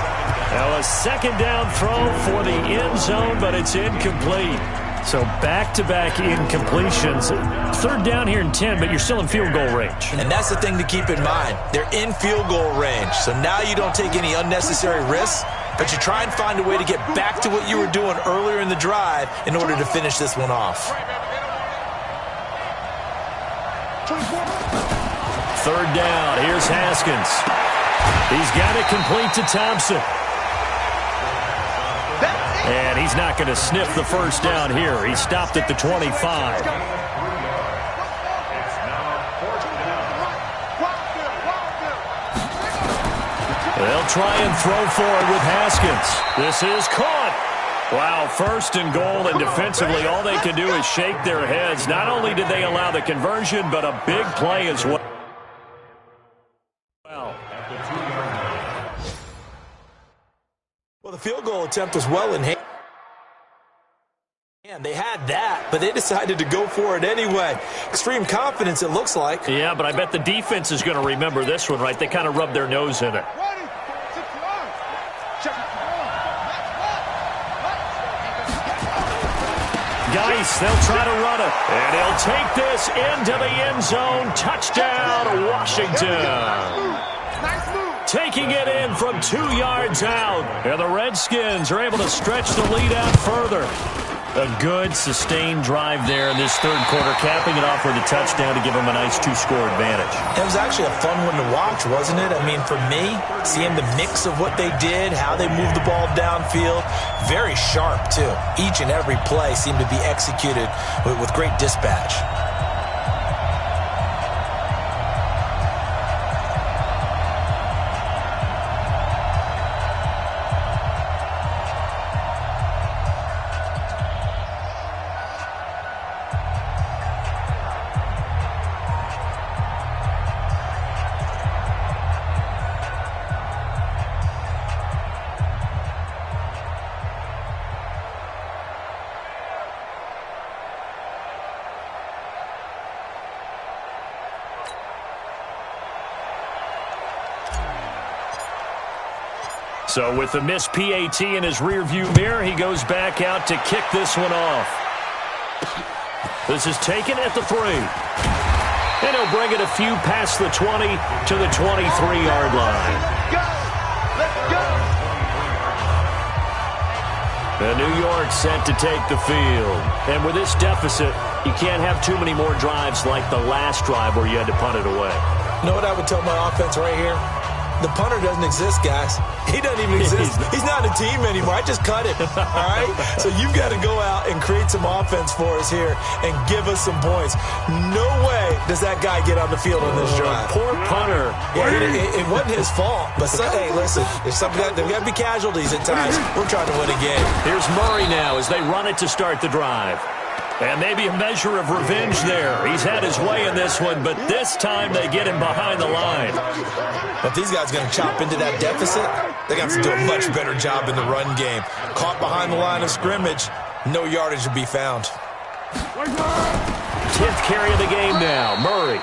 Now a 2nd down throw for the end zone, but it's incomplete. So back-to-back incompletions. Third down here in 10, but you're still in field goal range. And that's the thing to keep in mind. They're in field goal range. So now you don't take any unnecessary risks, but you try and find a way to get back to what you were doing earlier in the drive in order to finish this one off. Third down. Here's Haskins. He's got it complete to Thompson. And he's not going to sniff the first down here. He stopped at the 25. They'll try and throw forward with Haskins. This is caught. Wow, first and goal, and defensively all they can do is shake their heads. Not only did they allow the conversion, but a big play as well. Well, the field goal attempt was well in hand. They had that, but they decided to go for it anyway. Extreme confidence, it looks like. Yeah, but I bet the defense is going to remember this one, right? They kind of rubbed their nose in it. Geis, they'll try to run it. And he'll take this into the end zone. Touchdown, Washington. Taking it in from 2 yards out. And the Redskins are able to stretch the lead out further. A good, sustained drive there in this third quarter, capping it off with a touchdown to give them a nice 2-score advantage. It was actually a fun one to watch, wasn't it? I mean, for me, seeing the mix of what they did, how they moved the ball downfield, very sharp, too. Each and every play seemed to be executed with great dispatch. So with the missed PAT in his rearview mirror, he goes back out to kick this one off. This is taken at the 3. And he'll bring it a few past the 20 to the 23-yard line. Let's go! And New York set to take the field. And with this deficit, you can't have too many more drives like the last drive where you had to punt it away. You know what I would tell my offense right here? The punter doesn't exist, guys. He doesn't even exist. He's not a team anymore. I just cut it, all right? So you've got to go out and create some offense for us here and give us some points. No way does that guy get on the field on this drive. Poor punter. Yeah, it wasn't his fault. But, hey, listen, there's got to be casualties at times. We're trying to win a game. Here's Murray now as they run it to start the drive. And maybe a measure of revenge there. He's had his way in this one, but this time they get him behind the line. But these guys are going to chop into that deficit. They're going to have to do a much better job in the run game. Caught behind the line of scrimmage, no yardage to be found. 10th carry of the game now, Murray.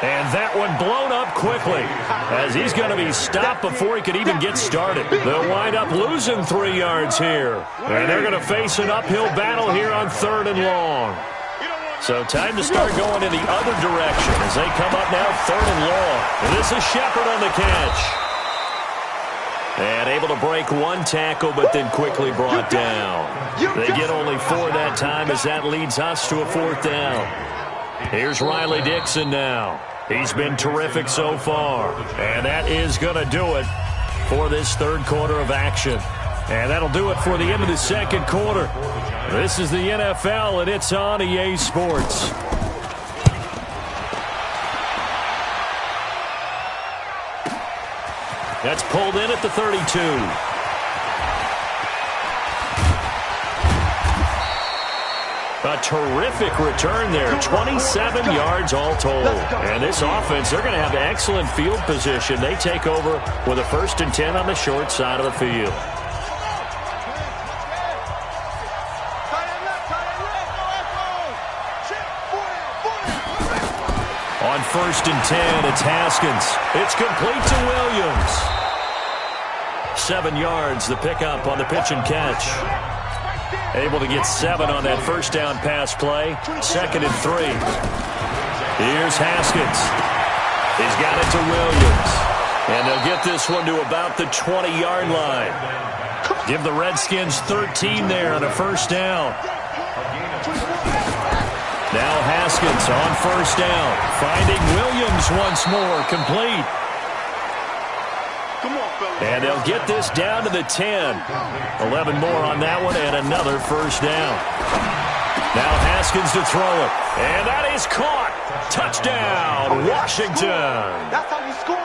And that one blown up quickly as he's going to be stopped before he could even get started. They'll wind up losing 3 yards here. And they're going to face an uphill battle here on 3rd and long. So time to start going in the other direction as they come up now 3rd and long. And this is Shepard on the catch. And able to break one tackle, but then quickly brought down. They get only 4 that time as that leads us to a 4th down. Here's Riley Dixon now. He's been terrific so far. And that is going to do it for this third quarter of action. And that'll do it for the end of the second quarter. This is the NFL, and it's on EA Sports. That's pulled in at the 32. A terrific return there. 27 yards all told. And this offense, they're going to have excellent field position. They take over with a 1st and 10 on the short side of the field. On 1st and 10, it's Haskins. It's complete to Williams. 7 yards, the pickup on the pitch and catch. Able to get 7 on that first down pass play. 2nd and 3. Here's Haskins. He's got it to Williams. And they'll get this one to about the 20-yard line. Give the Redskins 13 there on a first down. Now Haskins on first down. Finding Williams once more. Complete. And they'll get this down to the 10. 11 more on that one and another first down. Now Haskins to throw it. And that is caught. Touchdown, Washington.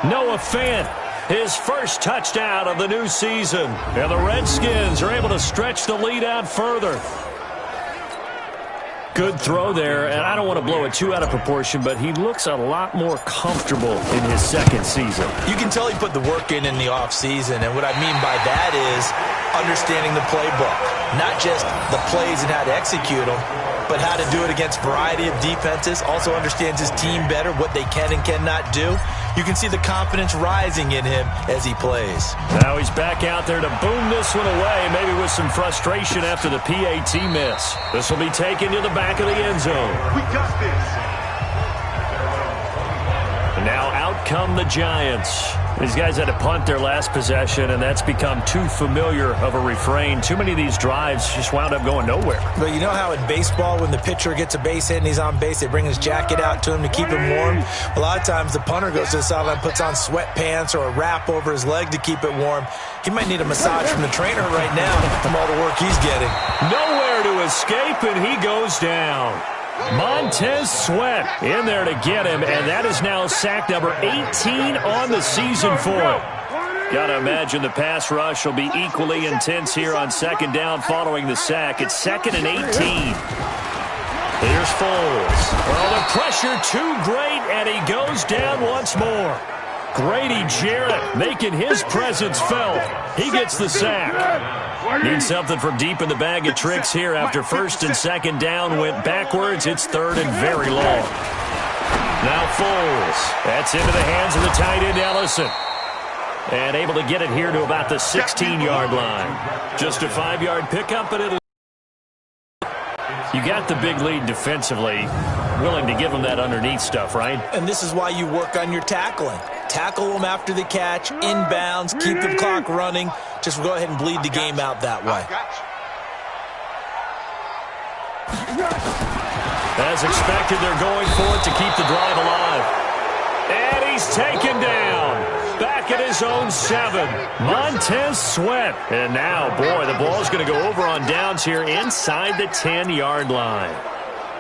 Noah Fant, his first touchdown of the new season. And the Redskins are able to stretch the lead out further. Good throw there, and I don't want to blow it too out of proportion, but he looks a lot more comfortable in his second season. You can tell he put the work in the offseason, and what I mean by that is understanding the playbook. Not just the plays and how to execute them, but how to do it against a variety of defenses. Also understands his team better, what they can and cannot do. You can see the confidence rising in him as he plays. Now he's back out there to boom this one away, maybe with some frustration after the PAT miss. This will be taken to the back of the end zone. We got this. And now out come the Giants. These guys had to punt their last possession, and that's become too familiar of a refrain. Too many of these drives just wound up going nowhere. But you know how in baseball, when the pitcher gets a base hit and he's on base, they bring his jacket out to him to keep him warm? A lot of times the punter goes to the sideline, puts on sweatpants or a wrap over his leg to keep it warm. He might need a massage from the trainer right now from all the work he's getting. Nowhere to escape, and he goes down. Montez Sweat in there to get him, and that is now sack number 18 on the season for him. Got to imagine the pass rush will be equally intense here on second down following the sack. It's 2nd and 18. Here's Foles. Well, the pressure too great, and he goes down once more. Grady Jarrett making his presence felt. He gets the sack. Needs something from deep in the bag of tricks here after first and second down went backwards. It's 3rd and very long. Now Foles. That's into the hands of the tight end Ellison. And able to get it here to about the 16-yard line. Just a 5-yard pickup, but it'll... You got the big lead defensively. Willing to give them that underneath stuff, right? And this is why you work on your tackling. Tackle them after the catch, inbounds, keep the clock running. Just go ahead and bleed the game out that way. As expected, they're going for it to keep the drive alive. And he's taken down. Back at his own 7. Montez Sweat. And now, boy, the ball's going to go over on downs here inside the 10-yard line.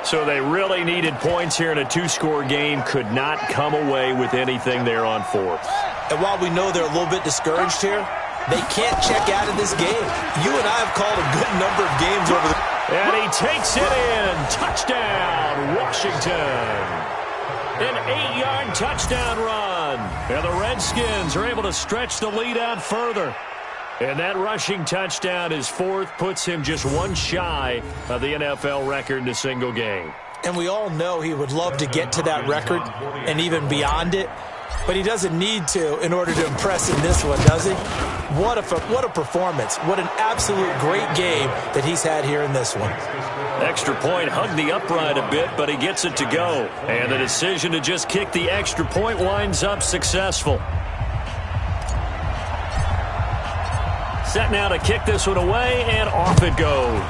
So they really needed points here in a 2-score game. Could not come away with anything there on 4th. And while we know they're a little bit discouraged here, they can't check out of this game. You and I have called a good number of games over the... And he takes it in. Touchdown, Washington. An 8-yard touchdown run. And the Redskins are able to stretch the lead out further. And that rushing touchdown is 4th, puts him just one shy of the NFL record in a single game. And we all know he would love to get to that record and even beyond it. But he doesn't need to in order to impress in this one, does he? What a performance. What an absolute great game that he's had here in this one. Extra point hugged the upright a bit, but he gets it to go. And the decision to just kick the extra point winds up successful. Set now to kick this one away, and off it goes.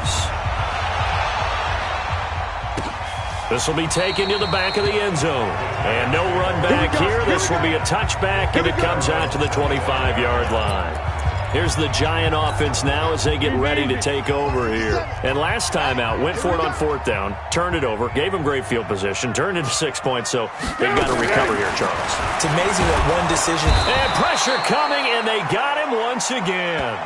This will be taken to the back of the end zone. And no run back here. This will be a touchback, and it comes out to the 25-yard line. Here's the Giant offense now as they get ready to take over here. And last time out, went for it on 4th down, turned it over, gave them great field position, turned it to 6 points, so they've got to recover here, Charles. It's amazing that one decision. And pressure coming, and they got him once again.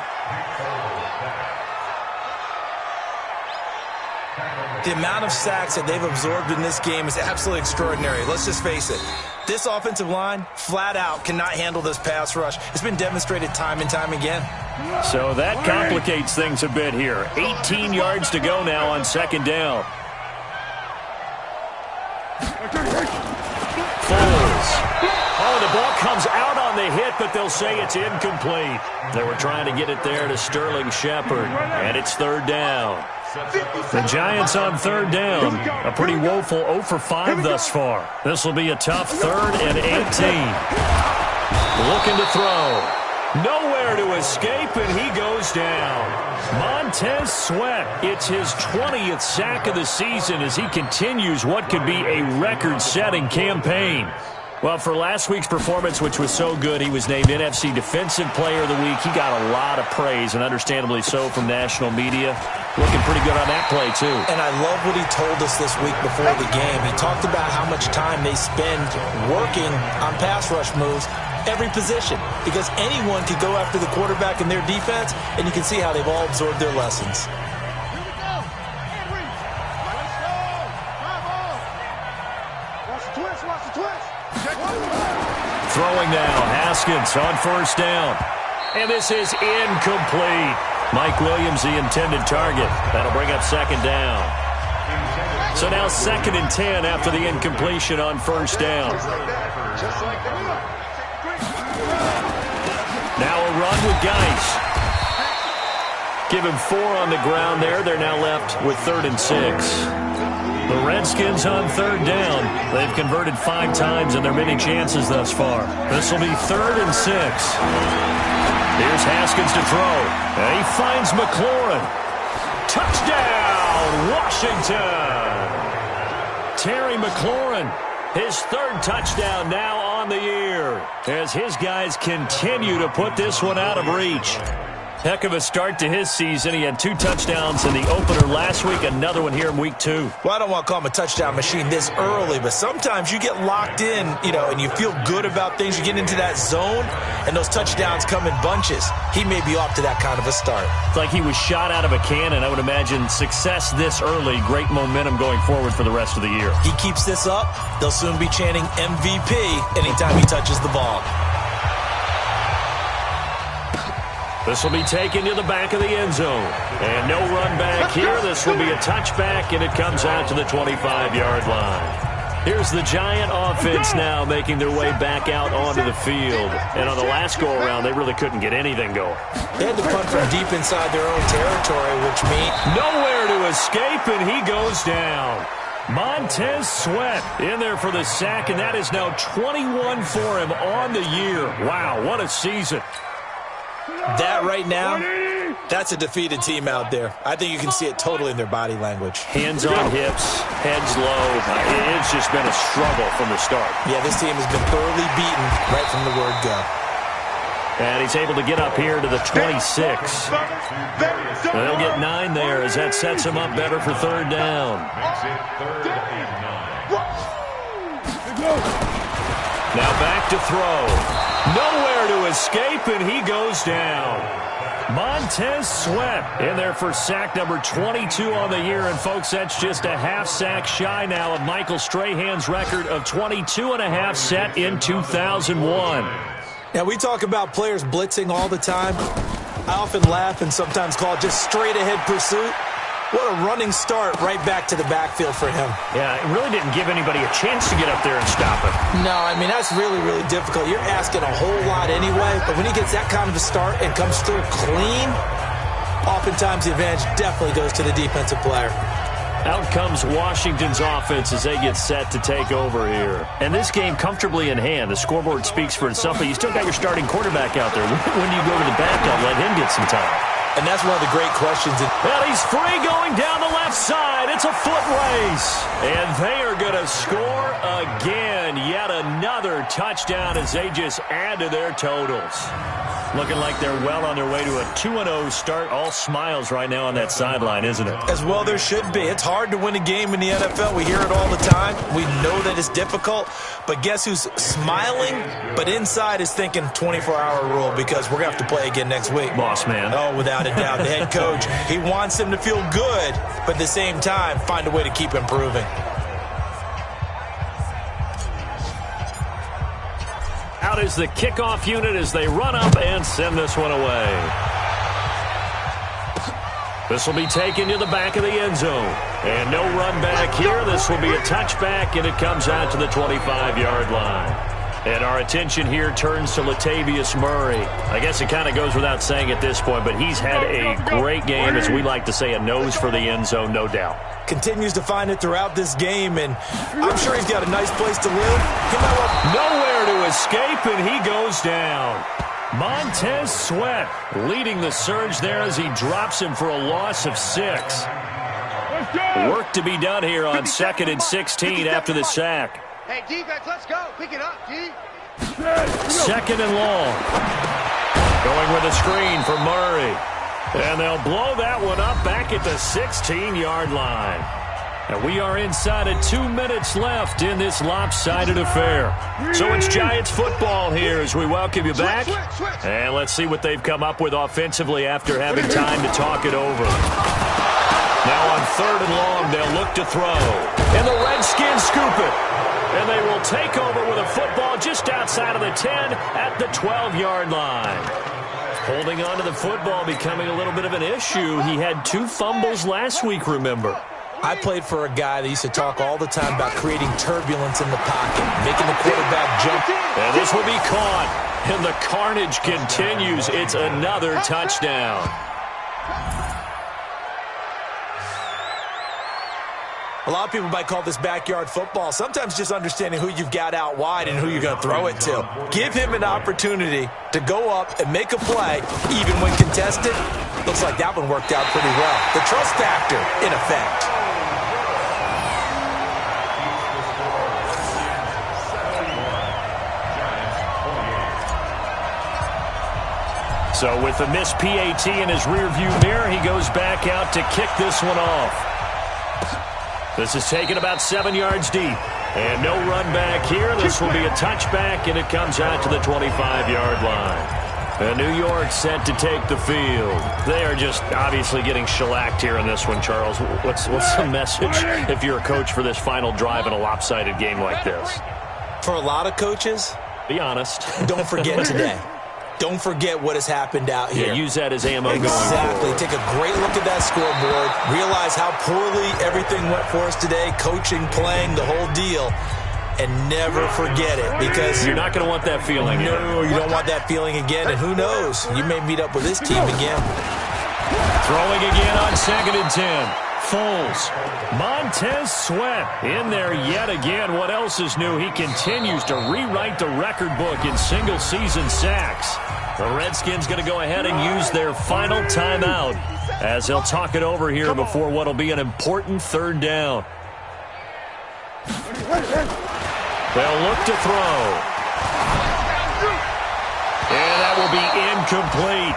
The amount of sacks that they've absorbed in this game is absolutely extraordinary. Let's just face it. This offensive line, flat out, cannot handle this pass rush. It's been demonstrated time and time again. So that complicates things a bit here. 18 yards to go now on second down. Foles. Oh, the ball comes out on the hit, but they'll say it's incomplete. They were trying to get it there to Sterling Shepard, and it's 3rd down. The Giants on third down. A pretty woeful 0 for 5 thus far. This will be a tough 3rd and 18. Looking to throw. Nowhere to escape, and he goes down. Montez Sweat. It's his 20th sack of the season as he continues what could be a record-setting campaign. Well, for last week's performance, which was so good, he was named NFC Defensive Player of the Week. He got a lot of praise, and understandably so, from national media. Looking pretty good on that play, too. And I love what he told us this week before the game. He talked about how much time they spend working on pass rush moves, every position, because anyone could go after the quarterback in their defense, and you can see how they've all absorbed their lessons. Throwing now, Haskins on first down. And this is incomplete. Mike Williams, the intended target. That'll bring up second down. So now 2nd and 10 after the incompletion on first down. Now a run with Geis. Give him 4 on the ground there. They're now left with 3rd and 6. The Redskins on third down. They've converted 5 times in their many chances thus far. This will be 3rd and 6. Here's Haskins to throw. And he finds McLaurin. Touchdown, Washington! Terry McLaurin, his 3rd touchdown now on the year as his guys continue to put this one out of reach. Heck of a start to his season. He had 2 touchdowns in the opener last week, another one here in week 2. Well, I don't want to call him a touchdown machine this early, but sometimes you get locked in, and you feel good about things. You get into that zone, and those touchdowns come in bunches. He may be off to that kind of a start. It's like he was shot out of a cannon. I would imagine success this early, great momentum going forward for the rest of the year. He keeps this up, they'll soon be chanting MVP anytime he touches the ball. This will be taken to the back of the end zone. And no run back here. This will be a touchback, and it comes out to the 25-yard line. Here's the Giant offense now making their way back out onto the field. And on the last go-around, they really couldn't get anything going. They had to punt from deep inside their own territory, which means nowhere to escape, and he goes down. Montez Sweat in there for the sack, and that is now 21 for him on the year. Wow, what a season. That right now, that's a defeated team out there. I think you can see it totally in their body language. Hands on hips, heads low. It's just been a struggle from the start. Yeah, this team has been thoroughly beaten right from the word go. And he's able to get up here to the 26. They'll get 9 there as that sets him up better for 3rd down. Now back to throw. Nowhere to escape, and he goes down. Montez Sweat in there for sack number 22 on the year. And, folks, that's just a half sack shy now of Michael Strahan's record of 22.5 set in 2001. Now, we talk about players blitzing all the time. I often laugh and sometimes call it just straight-ahead pursuit. What a running start right back to the backfield for him. Yeah, it really didn't give anybody a chance to get up there and stop him. No, I mean, that's really, really difficult. You're asking a whole lot anyway, but when he gets that kind of a start and comes through clean, oftentimes the advantage definitely goes to the defensive player. Out comes Washington's offense as they get set to take over here. And this game comfortably in hand. The scoreboard speaks for itself, but you still got your starting quarterback out there. When do you go to the backup, let him get some time? And that's one of the great questions. Well, he's free going down the left side. It's a foot race. And they are going to score again. Yet another touchdown as they just add to their totals. Looking like they're well on their way to a 2-0 start. All smiles right now on that sideline, isn't it? As well there should be. It's hard to win a game in the NFL. We hear it all the time. We know that it's difficult. But guess who's smiling, but inside is thinking 24-hour rule because we're going to have to play again next week. Boss man. Oh, without a doubt. The head coach, he wants them to feel good, but at the same time, find a way to keep improving. Out is the kickoff unit as they run up and send this one away. This will be taken to the back of the end zone. And no run back here. This will be a touchback, and it comes out to the 25-yard line. And our attention here turns to Latavius Murray. I guess it kind of goes without saying at this point, but he's had a great game, as we like to say, a nose for the end zone, no doubt. Continues to find it throughout this game, and I'm sure he's got a nice place to live. Nowhere to escape, and he goes down. Montez Sweat leading the surge there as he drops him for a loss of 6. Work to be done here on 2nd and 16 after the sack. Hey, defense, let's go. Pick it up, D. 2nd and long. Going with a screen for Murray. And they'll blow that one up back at the 16-yard line. And we are inside of 2 minutes left in this lopsided affair. So it's Giants football here as we welcome you back. And let's see what they've come up with offensively after having time to talk it over. Now on 3rd and long, they'll look to throw. And the Redskins scoop it. And they will take over with a football just outside of the 10 at the 12-yard line. Holding on to the football becoming a little bit of an issue. He had 2 fumbles last week, remember. I played for a guy that used to talk all the time about creating turbulence in the pocket, making the quarterback jump. And this will be caught. And the carnage continues. It's another touchdown. A lot of people might call this backyard football. Sometimes just understanding who you've got out wide and who you're going to throw it to. Give him an opportunity to go up and make a play, even when contested. Looks like that one worked out pretty well. The trust factor in effect. So with the missed PAT in his rearview mirror, he goes back out to kick this one off. This is taken about 7 yards deep. And no run back here. This will be a touchback, and it comes out to the 25-yard line. And New York set to take the field. They are just obviously getting shellacked here in this one, Charles. What's the message if you're a coach for this final drive in a lopsided game like this? For a lot of coaches, be honest. Don't forget today. Don't forget what has happened out here. Yeah, use that as ammo going forward. Exactly. Take a great look at that scoreboard. Realize how poorly everything went for us today. Coaching, playing, the whole deal. And never forget it, because you're not going to want that feeling. No, you don't want that feeling again. And who knows? You may meet up with this team again. Throwing again on 2nd and 10. Foles. Montez Sweat in there yet again. What else is new? He continues to rewrite the record book in single-season sacks. The Redskins going to go ahead and use their final timeout as they'll talk it over here before what will be an important 3rd down. They'll look to throw. And that will be incomplete.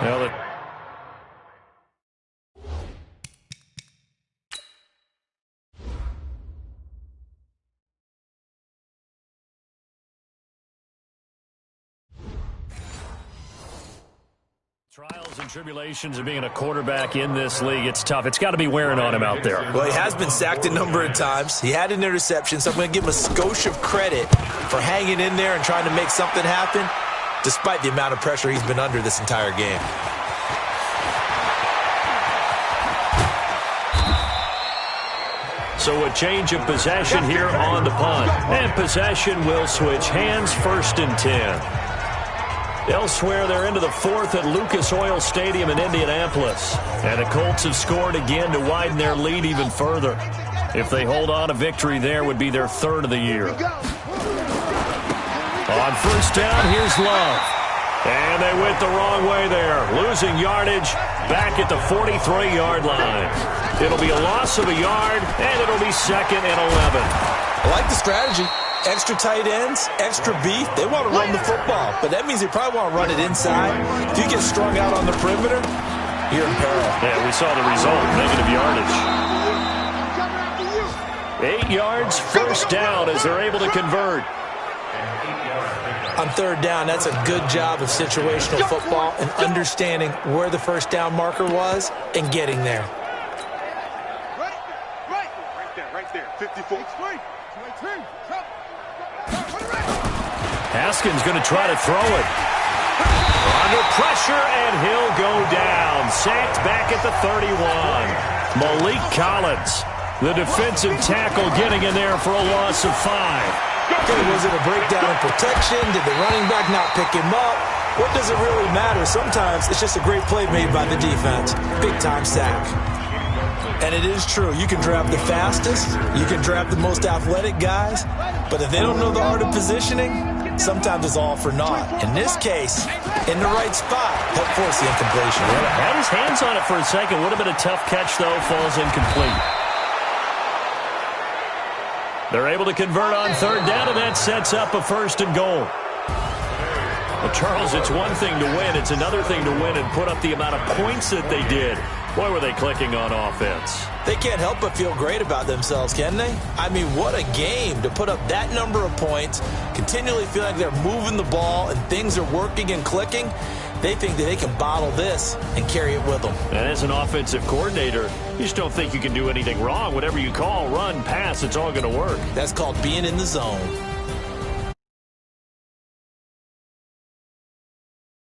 Well, trials and tribulations of being a quarterback in this league, it's tough. It's got to be wearing on him out there. Well, he has been sacked a number of times. He had an interception, so I'm going to give him a skosh of credit for hanging in there and trying to make something happen, despite the amount of pressure he's been under this entire game. So a change of possession here on the punt. And possession will switch hands, 1st and 10. Elsewhere, they're into the 4th at Lucas Oil Stadium in Indianapolis. And the Colts have scored again to widen their lead even further. If they hold on, a victory there would be their 3rd of the year. On 1st down, here's Love. And they went the wrong way there. Losing yardage back at the 43-yard line. It'll be a loss of a yard, and it'll be 2nd and 11. I like the strategy. Extra tight ends, extra beef. They want to run the football, but that means they probably want to run it inside. If you get strung out on the perimeter, you're in peril. Yeah, we saw the result, negative yardage. 8 yards, 1st down as they're able to convert. On 3rd down, that's a good job of situational football and understanding where the 1st down marker was and getting there. Right there, 54. Haskins going to try to throw it. Under pressure, and he'll go down. Sacked back at the 31. Malik Collins The defensive tackle getting in there for a loss of 5. Okay, was it a breakdown in protection? Did the running back not pick him up? What does it really matter? Sometimes it's just a great play made by the defense. Big-time sack. And it is true. You can draft the fastest. You can draft the most athletic guys. But if they don't know the art of positioning, sometimes it's all for naught. In this case, in the right spot, help force the incompletion. Well, had his hands on it for a second. Would have been a tough catch, though. Falls incomplete. They're able to convert on third down, and that sets up a 1st and goal. Well, Charles, it's one thing to win. It's another thing to win and put up the amount of points that they did. Boy, were they clicking on offense. They can't help but feel great about themselves, can they? I mean, what a game to put up that number of points, continually feel like they're moving the ball and things are working and clicking. They think that they can bottle this and carry it with them. And as an offensive coordinator, you just don't think you can do anything wrong. Whatever you call, run, pass, it's all going to work. That's called being in the zone.